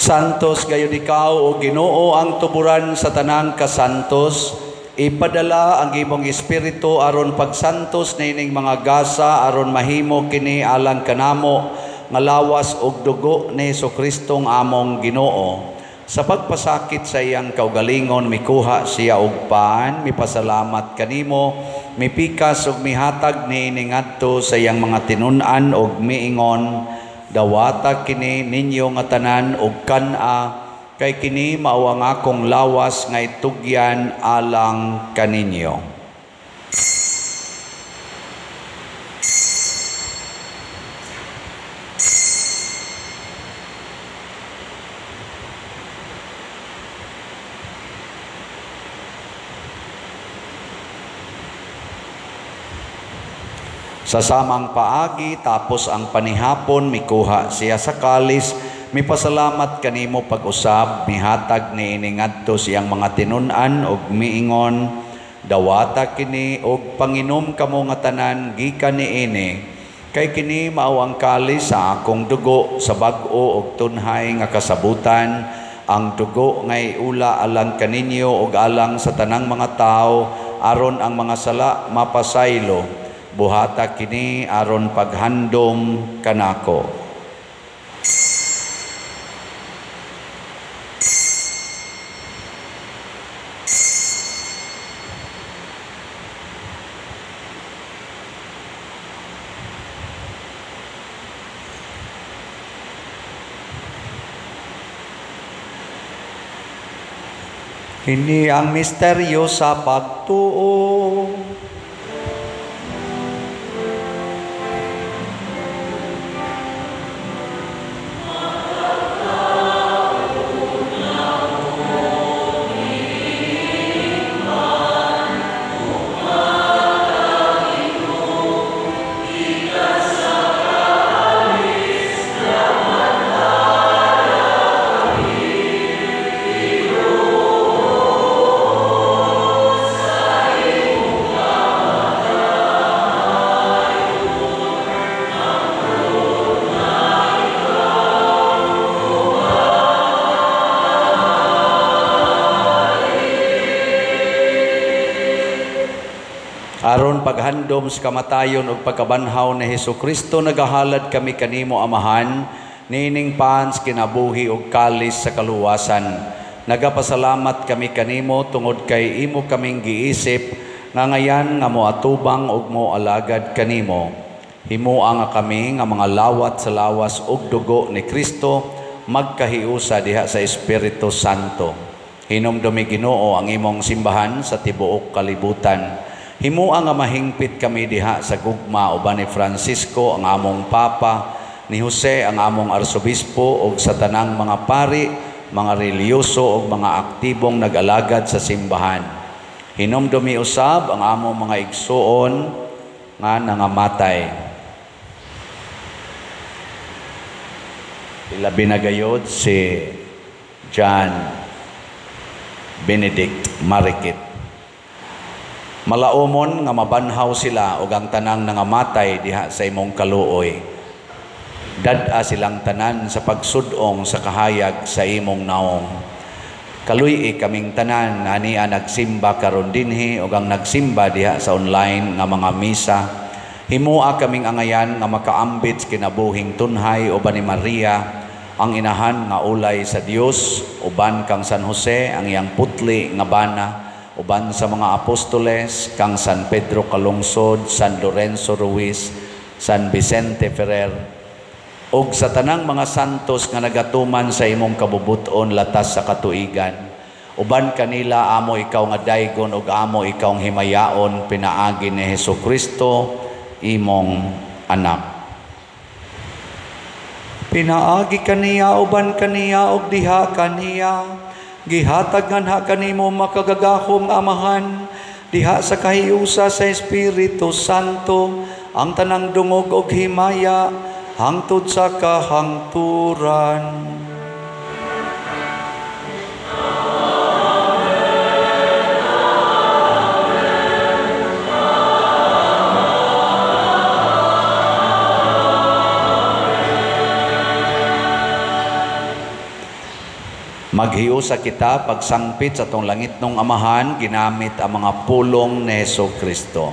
Santos gayud ikaw o Ginoo ang tuburan sa tanang kasantos, ipadala ang imong espiritu aron pagsantos nining mga gasa aron mahimo kini alang kanamo nga lawas og dugo ni Hesukristo among Ginoo. Sa pagpasakit sa iyang kaugalingon mikuha siya og paan, mipasalamat kanimo, mipikas ug mihatag niini ngadto sa iyang mga tinun-an ug miingon, dawata kini ninyo nga tanan ug kan-a, kay kini mao ang akong lawas nga itugyan alang kaninyo. Sa samang paagi tapos ang panihapon mikuha siya sa kalis, mipasalamat kanimo pag-usab, mihatag niini ngadto siyang mga tinun-an ug miingon, dawata kini og panginom kamo nga tanan gikan niini, kay kini mao ang kalis sa akong dugo sa bag-o ug tunhay nga kasabutan ang dugo ngay ula alang kaninyo ug alang sa tanang mga tao aron ang mga sala mapasaylo. Buhata kini aron paghandom kanako. Ini ang misteryo sa pagtuo. Aron paghandom sa kamatayon ug pagkabanhaw ni Hesukristo nagahalad kami kanimo Amahan, nining pans kinabuhi ug kalis sa kaluwasan. Nagapasalamat kami kanimo tungod kay imo kaming giisip nga ngayan nga moatubang ug moalagad kanimo. Himua nga kami nga mga lawat sa lawas ug dugo ni Kristo magkahiusa diha sa Espiritu Santo. Hinumdumi Ginoo ang imong simbahan sa tibuok kalibutan. Himuang nga mahingpit kami diha sa gugma uban ni Francisco ang among Papa, ni Jose ang among Arsobispo ug sa tanang mga pari, mga reliyoso ug mga aktibong nag-alagad sa simbahan. Hinumdumi usab ang among mga igsuon nga nangamatay. Ilabi na gayod si John Benedict Marikit. Malaumon nga mabanhaw sila ug ang tanang nangamatay diha sa imong kaluoy. Dad-a silang tanan sa pagsudong sa kahayag sa imong naong. Kaluy kaming tanan ania nagsimba karon dinhi ug ang nagsimba diha sa online nga mga misa. Himua kaming angayan nga makaambit kinabuhing tunhay uban ni Maria, ang inahan nga ulay sa Dios, uban kang San Jose ang iyang putli nga bana, uban sa mga apostoles, kang San Pedro Calungsod, San Lorenzo Ruiz, San Vicente Ferrer, ug sa tanang mga santos nga nagatuman sa imong kabubuton latas sa katuigan. Uban kanila amo ikaw nga daygon ug amo ikaw ang himayaon pinaagi ni Hesukristo, imong anak. Pinaagi kaniya uban kaniya ug diha kaniya. Gihatag nga kanimo makagagahom Amahan, diha sa kahiusa sa Espiritu Santo, ang tanang dungog ug himaya, hangtod sa kahangturan. Maghiusa kita pagsangpit sa tong langit nung Amahan ginamit ang mga pulong ni Hesukristo.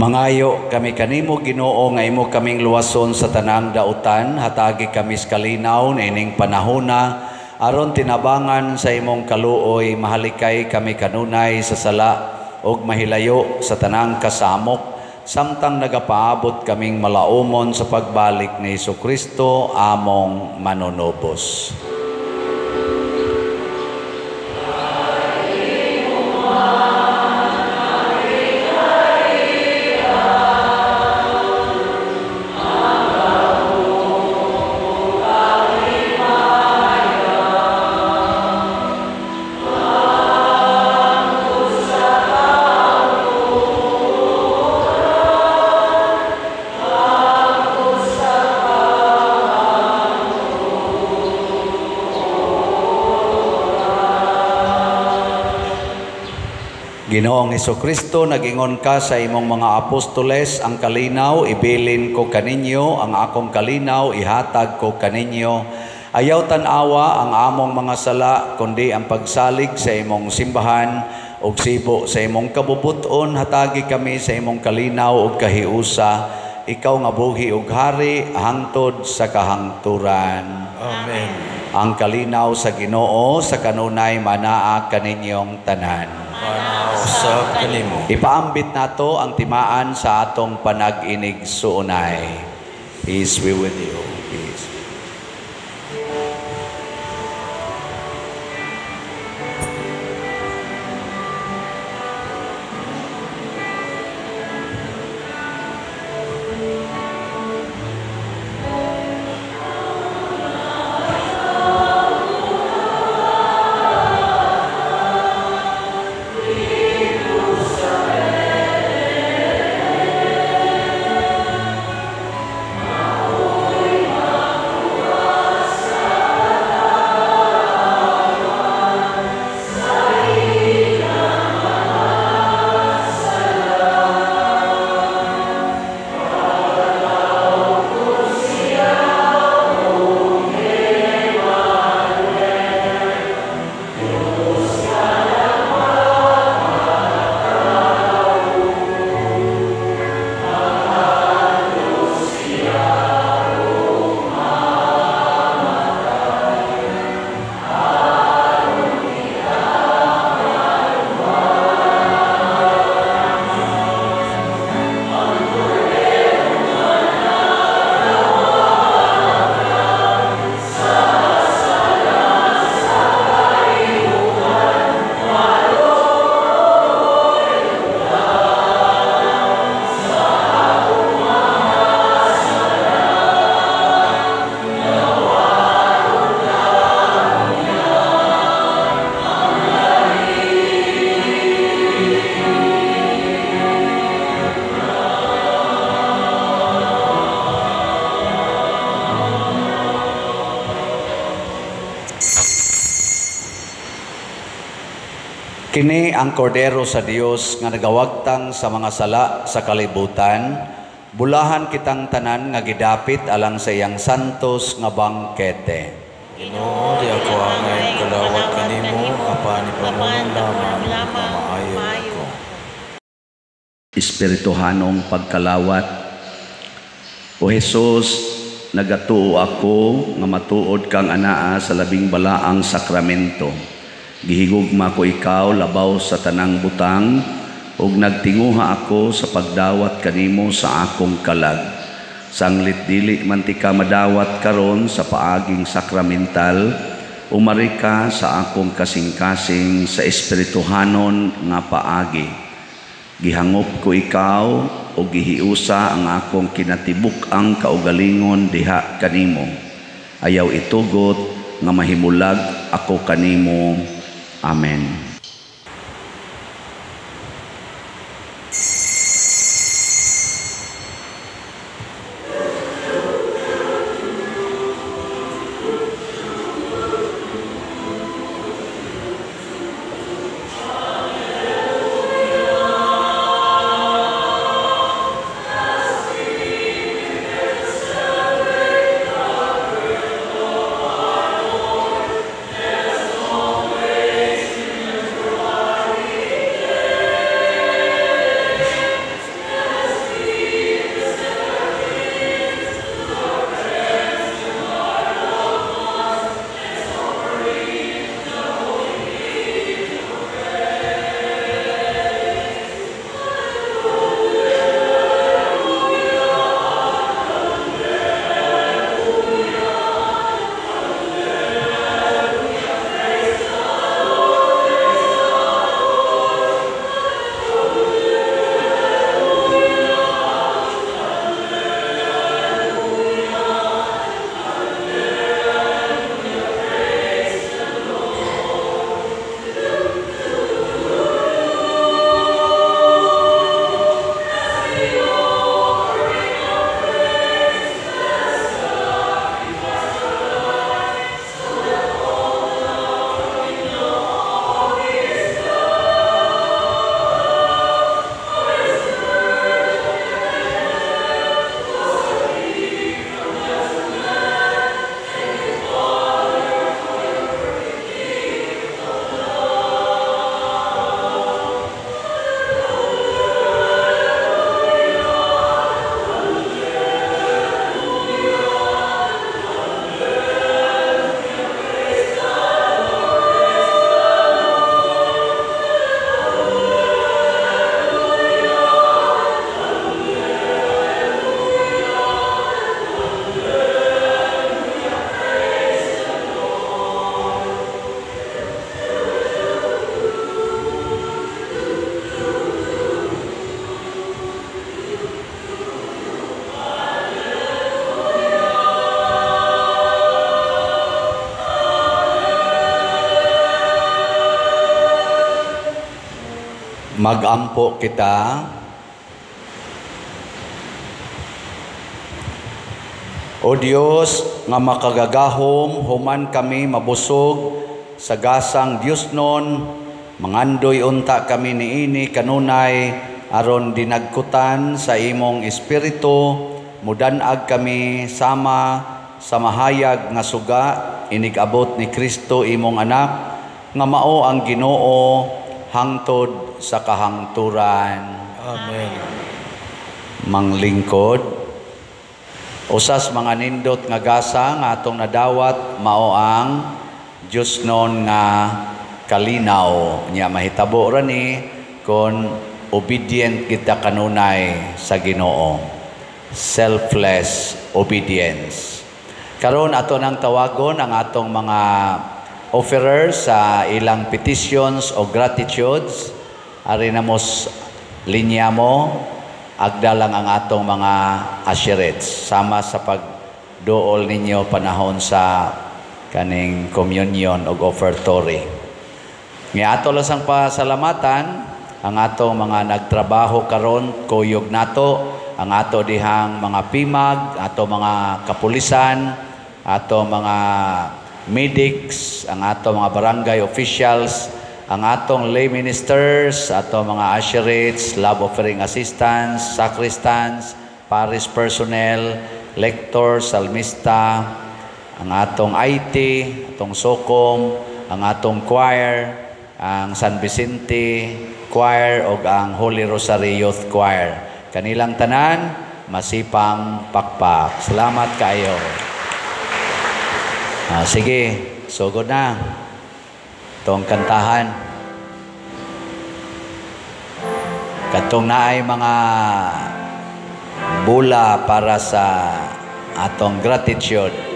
Mangayo kami kanimo Ginoo nga imo kaming luwason sa tanang dautan, hatagi kami sa kalinaw nining panahona aron tinabangan sa imong kaluoy, mahalikay kami kanunay sa sala ug mahilayo sa tanang kasamok, samtang nagapaabot kaming malaumon sa pagbalik ni Jesucristo among manunubos. Ginoong Jesucristo, nagingon ka sa imong mga apostoles, ang kalinaw ibilin ko kaninyo, ang akong kalinaw ihatag ko kaninyo. Ayaw tan-awa ang among mga sala, kundi ang pagsalig sa imong simbahan ug sibo sa imong kabubuton, hatagi kami sa imong kalinaw ug kahiusa. Ikaw nga buhi ug hari hangtod sa kahangturan. Amen. Ang kalinaw sa Ginoo sa kanunay manaa kaninyong tanan. Sa kanimo. Ipaambit nato ang timaan sa atong panag-inig suunay. Peace be with you. Peace. Kini ang kordero sa Dios nga nagawagtang sa mga sala sa kalibutan. Bulahan kitang tanan nga gidapit alang sa iyang santos nga bangkete. Ginoo, di ako angay kalawat kanimo, apan ipanunong lamang maayo ko. Espirituhanong pagkalawat. O Jesus, nagatuo ako nga matuod kang anaa sa labing balaang sakramento. Gihigugma ko ikaw labaw sa tanang butang ug nagtinguha ako sa pagdawat kanimo sa akong kalag. Sanglit dili man ti ka madawat karon sa paaging sakramental, umari ka sa akong kasing-kasing sa espirituhanon nga paagi. Gihangop ko ikaw o gihiusa ang akong kinatibuk-ang kaugalingon diha kanimo. Ayaw itugot nga mahimulag ako kanimo. Amen. Magampo kita. O Dios, nga makagagahom, human kami mabusog, sa gasang Dios nun, mangandoy unta kami niini kanunay, aron dinagkutan sa imong espiritu, mudanag kami sama sa mahayag nga suga, inigabot ni Kristo imong anak, nga mao ang Ginoo hangtod sa kahangturan. Amen. Manglingkod. Usas mga nindot nga gasa nga atong nadawat mao ang Dios non nga kalinaw. Nya mahitabo ra ni kon obedient kita kanunay sa Ginoo. Selfless obedience. Karon ato nang tawagon ang atong mga offerers sa ilang petitions o gratitudes. Ari na mos linya mo. Agda lang ang atong mga asherets sama sa pagduol ninyo panahon sa kaning communion o offertory. Nga ato lang sang pasalamatan ang atong mga nagtrabaho karon kuyog nato, ang ato dihang mga pimag, ato mga kapulisan, ato mga medics, ang ato mga barangay officials, ang atong lay ministers, atong mga usherates, love offering assistants, sacristans, parish personnel, lectors, salmista, ang atong IT, atong sokom, ang atong choir, ang San Vicente Choir o ang Holy Rosary Youth Choir. Kanilang tanan, masipang pakpak. Salamat kayo. Sige, sugod na. Itong kantahan. Katong naay mga bula para sa atong gratitude.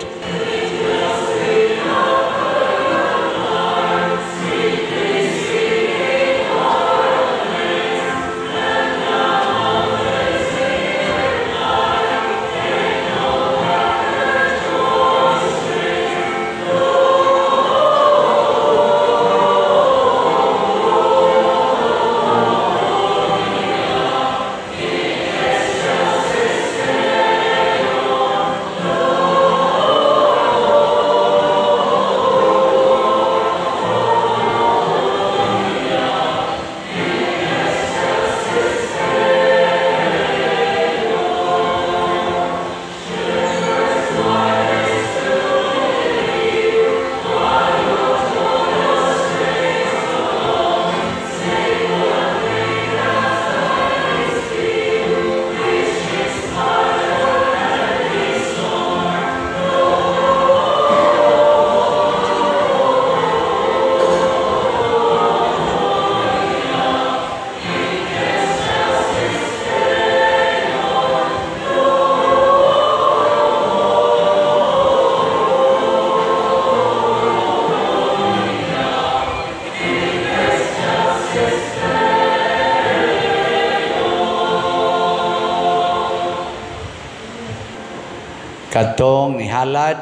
Kadtong nihalad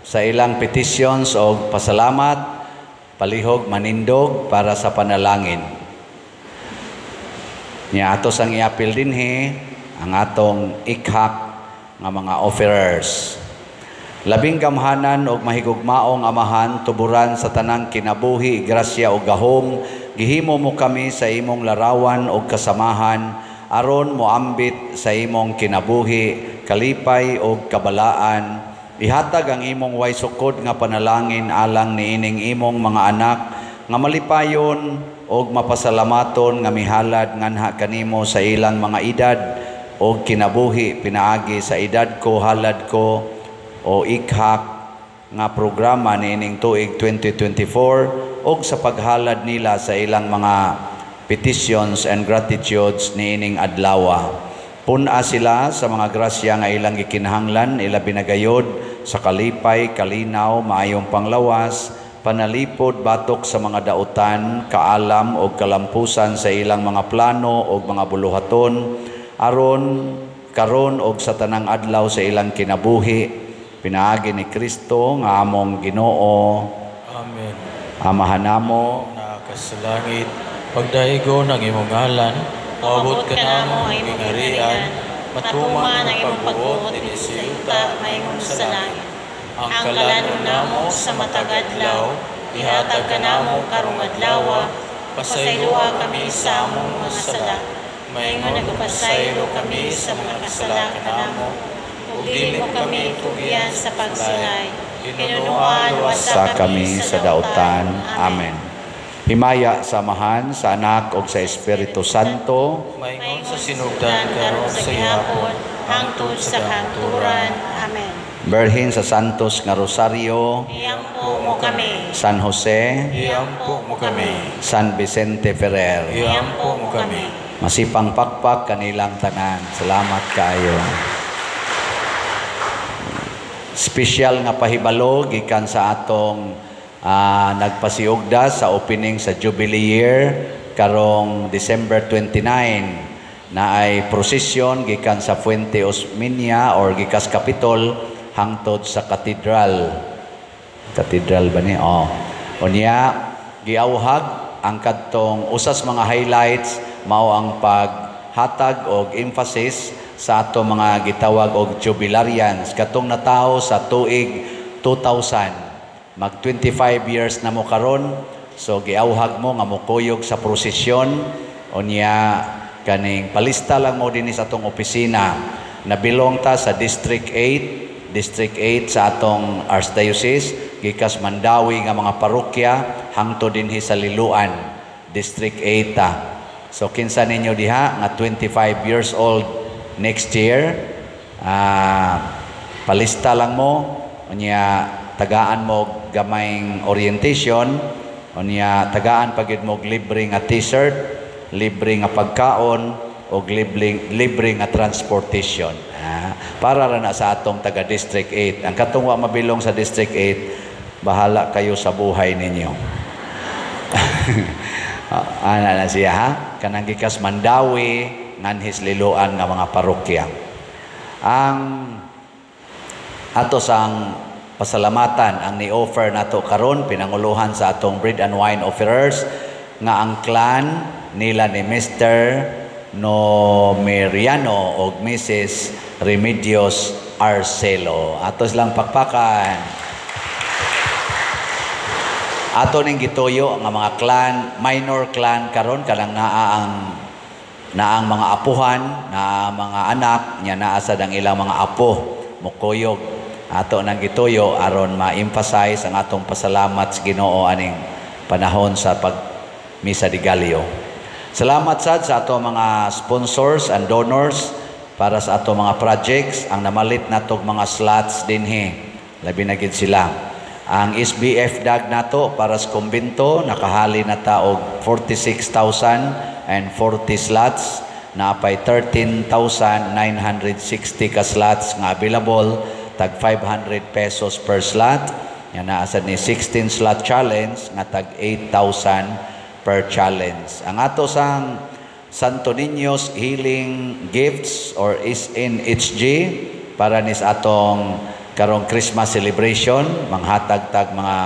sa ilang petitions o pasalamat, palihog manindog para sa panalangin. Nya ato sang iapil dinhi ang atong ikhak nga mga offerers. Labing gamhanan og mahigugmaong amahan tuburan sa tanang kinabuhi, grasya o gahom, gihimo mo kami sa imong larawan o kasamahan aron moambit sa imong kinabuhi, kalipay o kabalaan. Ihatag ang imong way sukod nga panalangin alang niining imong mga anak nga malipayon o mapasalamaton nga mihalad nganha kanimo sa ilang mga edad o kinabuhi pinaagi sa edad ko, halad ko o ikhak nga programa niining tuig 2024 o sa paghalad nila sa ilang mga petitions and gratitudes niining adlaw. Puna sila sa mga grasya nga ilang gikinahanglan, ila binagayod sa kalipay, kalinaw, maayong panglawas, panalipod batok sa mga dautan, kaalam o kalampusan sa ilang mga plano o mga buluhaton, aron karon og sa tanang adlaw sa ilang kinabuhi, pinaagi ni Kristo nga among Ginoo. Amen. Amahan namo Na sa langit, Pagdaigo ng imong ngalan, maabot ka namo ang imong harian, matuman ang imong pagbuot dinhi sa yuta mayingon sa langit. Ang kalanon namo sa matag adlaw, ihatag ka namo karong adlaw, pasayloa kami sa among mga sala. Mayingon nagpasaylo kami sa mga kasalanan namo, ug dili mo kami tugian sa pagsilay. Hinunuan Sa kami sa dautan. Amen. Himaya samahan sa Anak ug sa Espiritu Santo. Mayingon sa sinugdan karon sa gihapon, hangtod sa kanturan. Amen. Berhin sa Santos nga Rosario, Iyampo mo kami. San Jose, Iampo mo kami. San Vicente Ferrer. Iampo mo kami. Masipang pakpak kanilang tanan. Salamat kayo. Special nga pahibalo gikan sa atong nagpasiugda sa opening sa Jubilee Year karong December 29 na ay prosesyon gikan sa Fuente Osmeña or gikas Capitol hangtod sa Katedral. Katedral ba ni? Unya giawhag ang kadtong usas mga highlights mao ang paghatag og emphasis sa ato mga gitawag og jubilarians katong natawo sa tuig 2000. Mag 25 years na mo karon, so giawhag mo nga mukuyog sa prosesyon. Unya kaning palista lang mo dinhi sa atong opisina. Nabilong ta sa District 8 sa atong Archdiocese, gikas Mandawi nga mga parokya hangtod dinhi sa Liloan, District 8 ta. So kinsa ninyo diha nga 25 years old next year, palista lang mo, unya tagaan mo gamayng orientation, unya tagaan pagid mo libre nga t-shirt, libre nga pagkaon o libre nga transportation. Para ra na sa atong taga District 8. Ang katong wa mabilong sa District 8, bahala kayo sa buhay ninyo. Ana na siya ha? Kanang gikas Mandawi, nganhis Liloan nga mga parokya. Ang ato sang pasalamatan ang ni-offer nato karon pinanguluhan sa atong bread and wine offerers nga ang clan nila ni Mr. Nomeriano o Mrs. Remedios Arcelo. Atos lang pakpakan. Ato ning gituyo nga mga clan, minor clan karon kanang naang mga apuhan, na mga anak nya naa sad ang ilang mga apo mukuyog. Ato nang gituyo aron ma-emphasize ang atong pasalamat sa Ginoo aning panahon sa pag-misa de Gallo. Salamat sad sa ato mga sponsors and donors para sa ato mga projects. Ang namalit natog mga slots dinhi, labi na gid sila. Ang SBF DAG nato para sa kumbento nakahali na ta og 46,040 slots, na apay 13,960 ka slots nga available, tag 500 pesos per slot. Yan na asad ni 16 slot challenge nga tag 8,000 per challenge. Ang ato sang Santo Niño's Healing Gifts or SNHG para nis atong karong Christmas celebration, manghatag-tag mga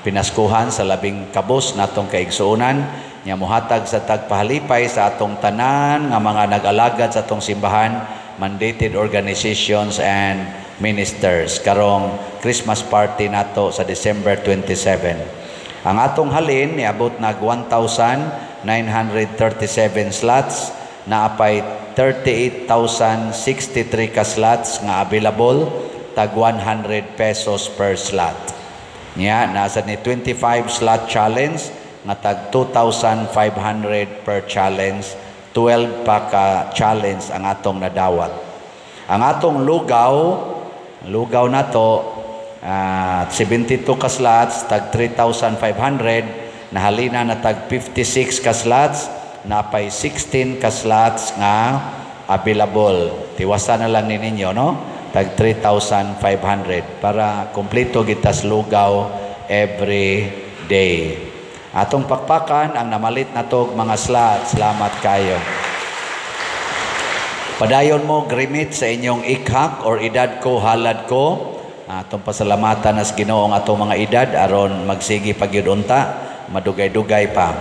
pinaskuhan sa labing kabos natong kaigsuonan, nya mohatag sa tagpahalipay sa atong tanan nga mga nag-alagad sa atong simbahan, mandated organizations and ministers karong Christmas party nato sa December 27. Ang atong halin niabot nag 1,937 slots, na apay 38,063 ka slots nga available, tag 100 pesos per slot. Nya nasa ni 25 slot challenge nga tag 2,500 per challenge, 12 pa ka challenge ang atong nadawat. Ang atong lugaw nato 72 ka slots, tag 3,500, nahalina na tag 56 ka slots, napay 16 ka slots nga available. Tiwasan na lang ninyo, no? Tag 3,500 para kompleto gitas lugaw every day. Atong pakpakan ang namalit na tog mga slots. Salamat kayo. Padayon mo grimit sa inyong ikhak or edad ko, halad ko. Atong pasalamatan as Ginoo ang atong mga edad aron magsigi pagyud unta, madugay-dugay pa.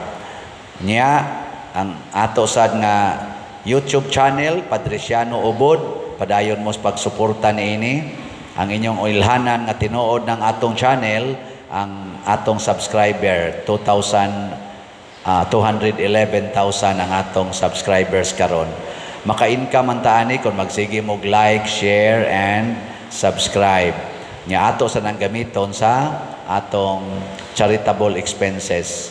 Nya ang ato sad nga YouTube channel Padresiano Ubod, padayon mo sa pagsuporta niini. Ang inyong ilhanan nga tinuod ng atong channel, ang atong subscriber 211,000 ang atong subscribers karon. Maka-income man taani kung magsige mo like, share and subscribe. Nya ato sa nang gamiton sa atong charitable expenses.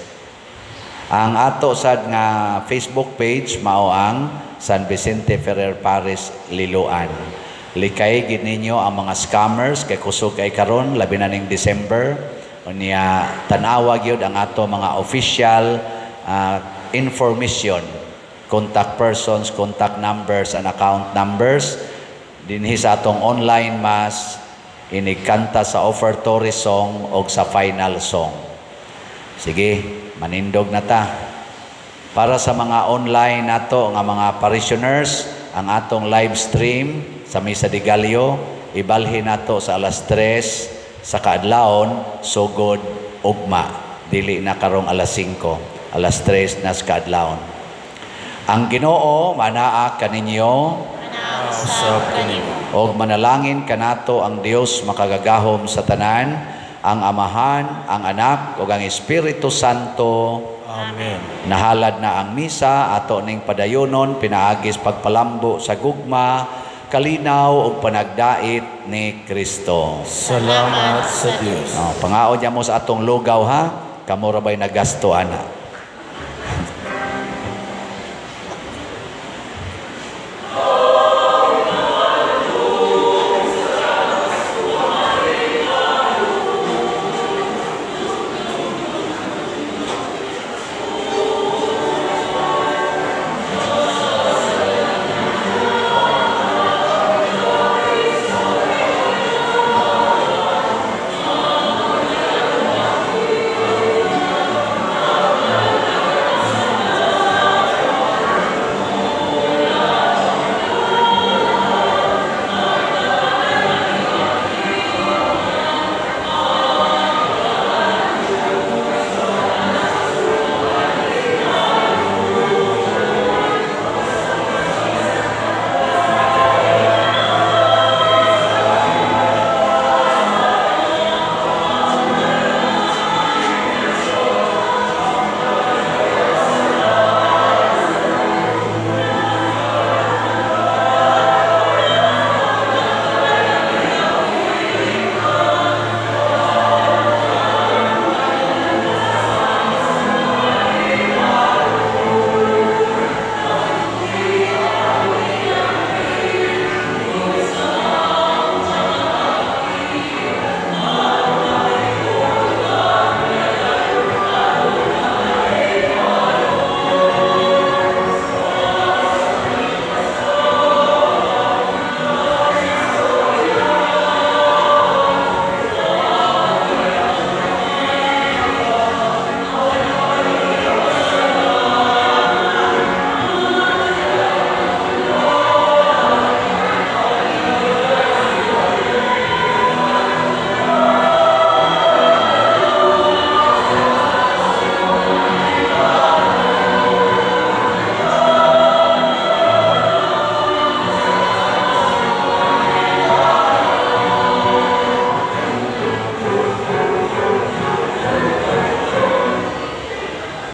Ang ato sad nga Facebook page mao ang San Vicente Ferrer Paris Liloan. Likay gid ninyo ang mga scammers kay kusog kay karon labi na ning December. Unya tan-awa gyud ang ato mga official information, contact persons, contact numbers and account numbers dinhi sa atong online mass, inikanta sa offertory song o sa final song. Sige, manindog na ta. Para sa mga online nato nga mga parishioners, ang atong live stream sa Misa de Gallo, ibalhin nato sa alas 3 sa kaadlawon, sugod ugma. Dili na karong alas 5, alas 3 na sa kaadlawon. Ang Ginoo manaa kaninyo, Usab kanimo. og manalangin kanato ang Dios makagagahom sa tanan, ang Amahan, ang Anak, ug ang Espiritu Santo. Amen. Nahalad na ang misa, ato ning padayonon, pinaagis pagpalambo sa gugma, kalinaw ug panagdait ni Kristo. Salamat sa Dios. Pangaon niya mo sa atong lugaw ha, kamo ra ba'y nagasto ana.